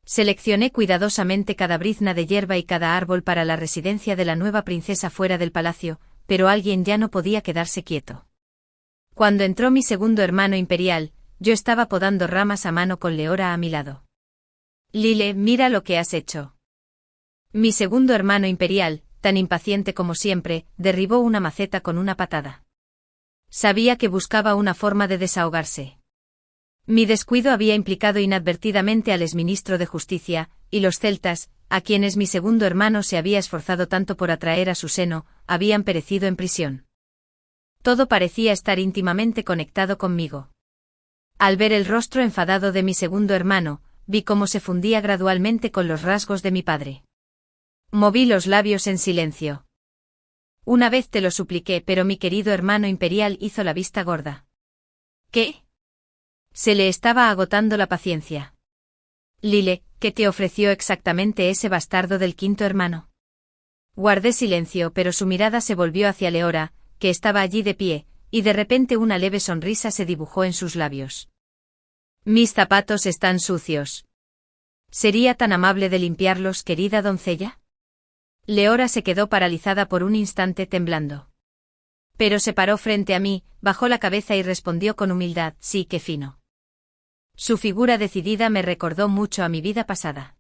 Seleccioné cuidadosamente cada brizna de hierba y cada árbol para la residencia de la nueva princesa fuera del palacio, pero alguien ya no podía quedarse quieto. Cuando entró mi segundo hermano imperial, yo estaba podando ramas a mano con Leora a mi lado. Lile, mira lo que has hecho. Mi segundo hermano imperial, tan impaciente como siempre, derribó una maceta con una patada. Sabía que buscaba una forma de desahogarse. Mi descuido había implicado inadvertidamente al exministro de Justicia, y los celtas, a quienes mi segundo hermano se había esforzado tanto por atraer a su seno, habían perecido en prisión. Todo parecía estar íntimamente conectado conmigo. Al ver el rostro enfadado de mi segundo hermano, vi cómo se fundía gradualmente con los rasgos de mi padre. Moví los labios en silencio. Una vez te lo supliqué, pero mi querido hermano imperial hizo la vista gorda. ¿Qué? Se le estaba agotando la paciencia. Lile, ¿qué te ofreció exactamente ese bastardo del quinto hermano? Guardé silencio, pero su mirada se volvió hacia Leora, que estaba allí de pie, y de repente una leve sonrisa se dibujó en sus labios. Mis zapatos están sucios. ¿Sería tan amable de limpiarlos, querida doncella? Leora se quedó paralizada por un instante temblando. Pero se paró frente a mí, bajó la cabeza y respondió con humildad, sí, qué fino. Su figura decidida me recordó mucho a mi vida pasada.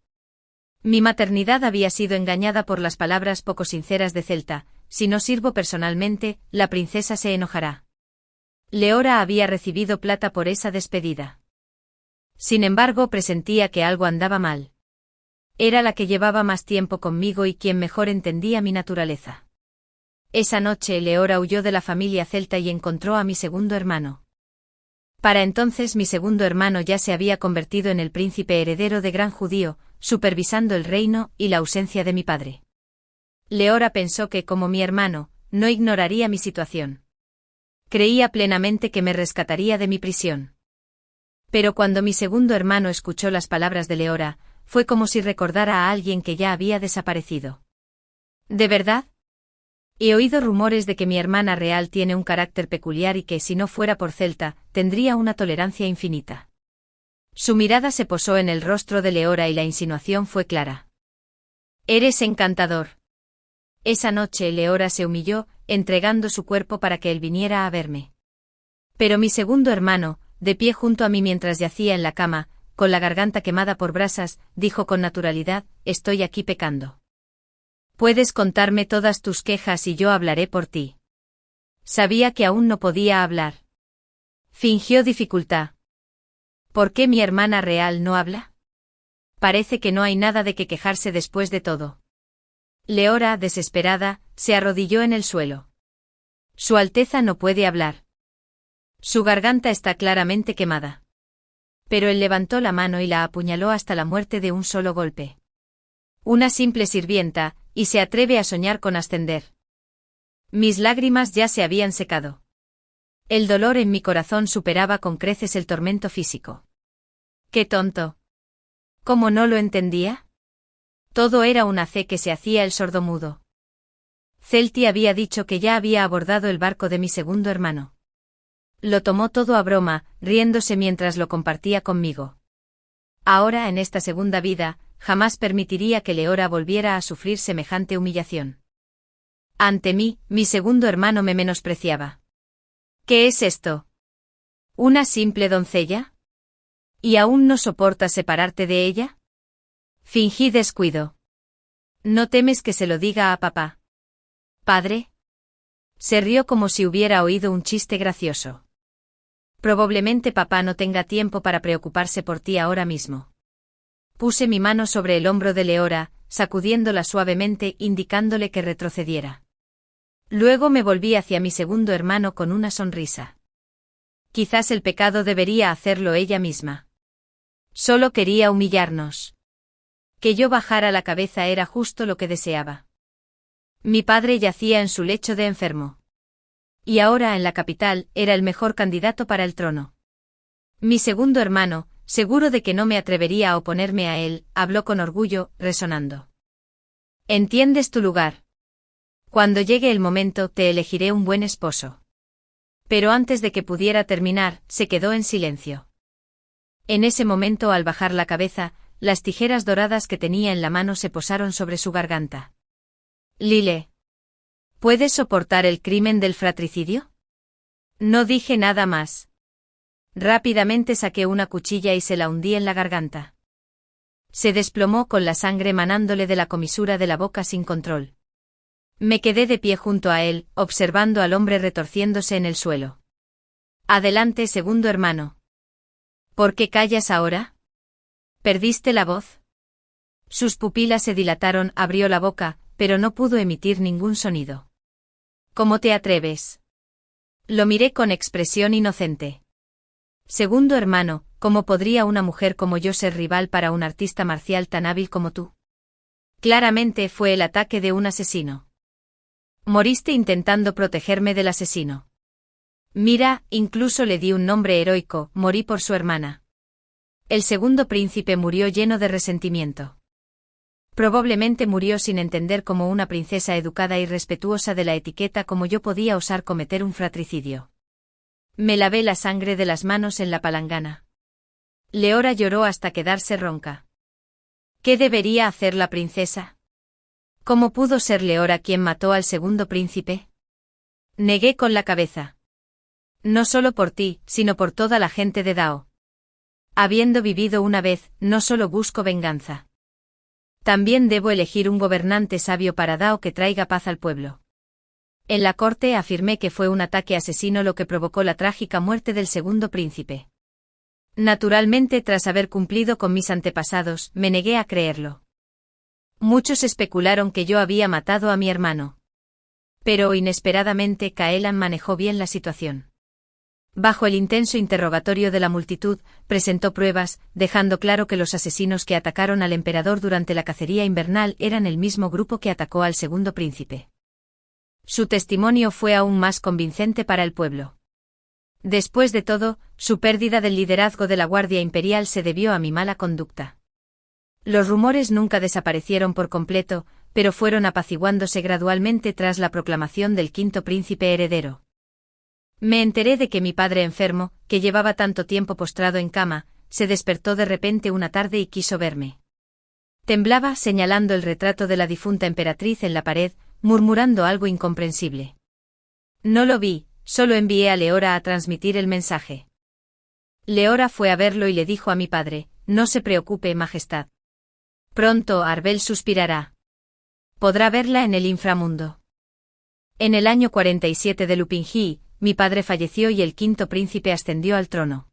Mi maternidad había sido engañada por las palabras poco sinceras de Celta: si no sirvo personalmente, la princesa se enojará. Leora había recibido plata por esa despedida. Sin embargo, presentía que algo andaba mal. Era la que llevaba más tiempo conmigo y quien mejor entendía mi naturaleza. Esa noche Leora huyó de la familia celta y encontró a mi segundo hermano. Para entonces mi segundo hermano ya se había convertido en el príncipe heredero de gran judío, supervisando el reino y la ausencia de mi padre. Leora pensó que, como mi hermano, no ignoraría mi situación. Creía plenamente que me rescataría de mi prisión. Pero cuando mi segundo hermano escuchó las palabras de Leora, fue como si recordara a alguien que ya había desaparecido. ¿De verdad? He oído rumores de que mi hermana real tiene un carácter peculiar y que, si no fuera por Celta, tendría una tolerancia infinita. Su mirada se posó en el rostro de Leora y la insinuación fue clara. Eres encantador. Esa noche Leora se humilló, entregando su cuerpo para que él viniera a verme. Pero mi segundo hermano, de pie junto a mí mientras yacía en la cama, con la garganta quemada por brasas, dijo con naturalidad: estoy aquí pecando. Puedes contarme todas tus quejas y yo hablaré por ti. Sabía que aún no podía hablar. Fingió dificultad. ¿Por qué mi hermana real no habla? Parece que no hay nada de qué quejarse después de todo. Leora, desesperada, se arrodilló en el suelo. Su Alteza no puede hablar. Su garganta está claramente quemada. Pero él levantó la mano y la apuñaló hasta la muerte de un solo golpe. Una simple sirvienta, y se atreve a soñar con ascender. Mis lágrimas ya se habían secado. El dolor en mi corazón superaba con creces el tormento físico. ¡Qué tonto! ¿Cómo no lo entendía? Todo era una fe que se hacía el sordomudo. Celti había dicho que ya había abordado el barco de mi segundo hermano. Lo tomó todo a broma, riéndose mientras lo compartía conmigo. Ahora, en esta segunda vida, jamás permitiría que Leora volviera a sufrir semejante humillación. Ante mí, mi segundo hermano me menospreciaba. ¿Qué es esto? ¿Una simple doncella? ¿Y aún no soportas separarte de ella? Fingí descuido. ¿No temes que se lo diga a papá? ¿Padre? Se rió como si hubiera oído un chiste gracioso. Probablemente papá no tenga tiempo para preocuparse por ti ahora mismo. Puse mi mano sobre el hombro de Leora, sacudiéndola suavemente, indicándole que retrocediera. Luego me volví hacia mi segundo hermano con una sonrisa. Quizás el pecado debería hacerlo ella misma. Solo quería humillarnos. Que yo bajara la cabeza era justo lo que deseaba. Mi padre yacía en su lecho de enfermo. Y ahora en la capital era el mejor candidato para el trono. Mi segundo hermano, seguro de que no me atrevería a oponerme a él, habló con orgullo, resonando. ¿Entiendes tu lugar? Cuando llegue el momento te elegiré un buen esposo. Pero antes de que pudiera terminar, se quedó en silencio. En ese momento, al bajar la cabeza, las tijeras doradas que tenía en la mano se posaron sobre su garganta. Lyle. ¿Puedes soportar el crimen del fratricidio? No dije nada más. Rápidamente saqué una cuchilla y se la hundí en la garganta. Se desplomó con la sangre manándole de la comisura de la boca sin control. Me quedé de pie junto a él, observando al hombre retorciéndose en el suelo. Adelante, segundo hermano. ¿Por qué callas ahora? ¿Perdiste la voz? Sus pupilas se dilataron, abrió la boca, pero no pudo emitir ningún sonido. ¿Cómo te atreves? Lo miré con expresión inocente. Segundo hermano, ¿cómo podría una mujer como yo ser rival para un artista marcial tan hábil como tú? Claramente fue el ataque de un asesino. Moriste intentando protegerme del asesino. Mira, incluso le di un nombre heroico, morí por su hermana. El segundo príncipe murió lleno de resentimiento. Probablemente murió sin entender cómo una princesa educada y respetuosa de la etiqueta como yo podía osar cometer un fratricidio. Me lavé la sangre de las manos en la palangana. Leora lloró hasta quedarse ronca. ¿Qué debería hacer la princesa? ¿Cómo pudo ser Leora quien mató al segundo príncipe? Negué con la cabeza. No solo por ti, sino por toda la gente de Dao. Habiendo vivido una vez, no solo busco venganza. También debo elegir un gobernante sabio para Dao que traiga paz al pueblo. En la corte afirmé que fue un ataque asesino lo que provocó la trágica muerte del segundo príncipe. Naturalmente, tras haber cumplido con mis antepasados, me negué a creerlo. Muchos especularon que yo había matado a mi hermano. Pero inesperadamente Kaelan manejó bien la situación. Bajo el intenso interrogatorio de la multitud, presentó pruebas, dejando claro que los asesinos que atacaron al emperador durante la cacería invernal eran el mismo grupo que atacó al segundo príncipe. Su testimonio fue aún más convincente para el pueblo. Después de todo, su pérdida del liderazgo de la Guardia Imperial se debió a mi mala conducta. Los rumores nunca desaparecieron por completo, pero fueron apaciguándose gradualmente tras la proclamación del quinto príncipe heredero. Me enteré de que mi padre enfermo, que llevaba tanto tiempo postrado en cama, se despertó de repente una tarde y quiso verme. Temblaba señalando el retrato de la difunta emperatriz en la pared, murmurando algo incomprensible. No lo vi, solo envié a Leora a transmitir el mensaje. Leora fue a verlo y le dijo a mi padre, no se preocupe, Majestad. Pronto Arbel suspirará. Podrá verla en el inframundo. En el año 47 de Lupinji, mi padre falleció y el quinto príncipe ascendió al trono.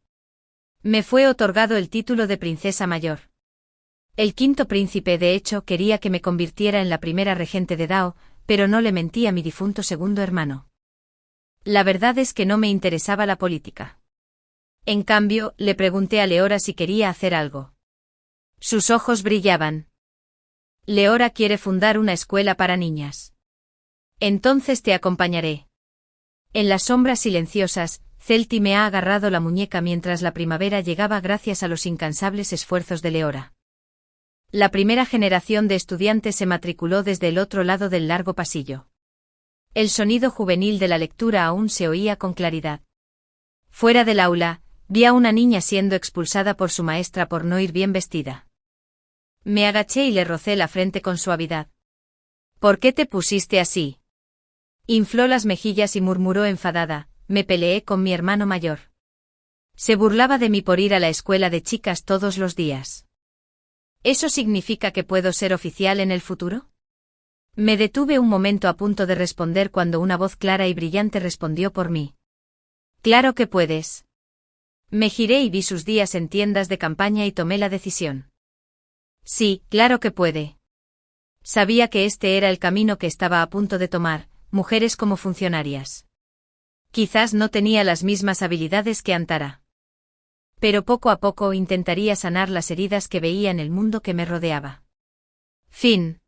Me fue otorgado el título de princesa mayor. El quinto príncipe de hecho quería que me convirtiera en la primera regente de Dao, pero no le mentí a mi difunto segundo hermano. La verdad es que no me interesaba la política. En cambio, le pregunté a Leora si quería hacer algo. Sus ojos brillaban. Leora quiere fundar una escuela para niñas. Entonces te acompañaré. En las sombras silenciosas, Celti me ha agarrado la muñeca mientras la primavera llegaba gracias a los incansables esfuerzos de Leora. La primera generación de estudiantes se matriculó desde el otro lado del largo pasillo. El sonido juvenil de la lectura aún se oía con claridad. Fuera del aula, vi a una niña siendo expulsada por su maestra por no ir bien vestida. Me agaché y le rocé la frente con suavidad. ¿Por qué te pusiste así? Infló las mejillas y murmuró enfadada, me peleé con mi hermano mayor. Se burlaba de mí por ir a la escuela de chicas todos los días. ¿Eso significa que puedo ser oficial en el futuro? Me detuve un momento a punto de responder cuando una voz clara y brillante respondió por mí. Claro que puedes. Me giré y vi sus días en tiendas de campaña y tomé la decisión. Sí, claro que puede. Sabía que este era el camino que estaba a punto de tomar, mujeres como funcionarias. Quizás no tenía las mismas habilidades que Antara. Pero poco a poco intentaría sanar las heridas que veía en el mundo que me rodeaba. Fin.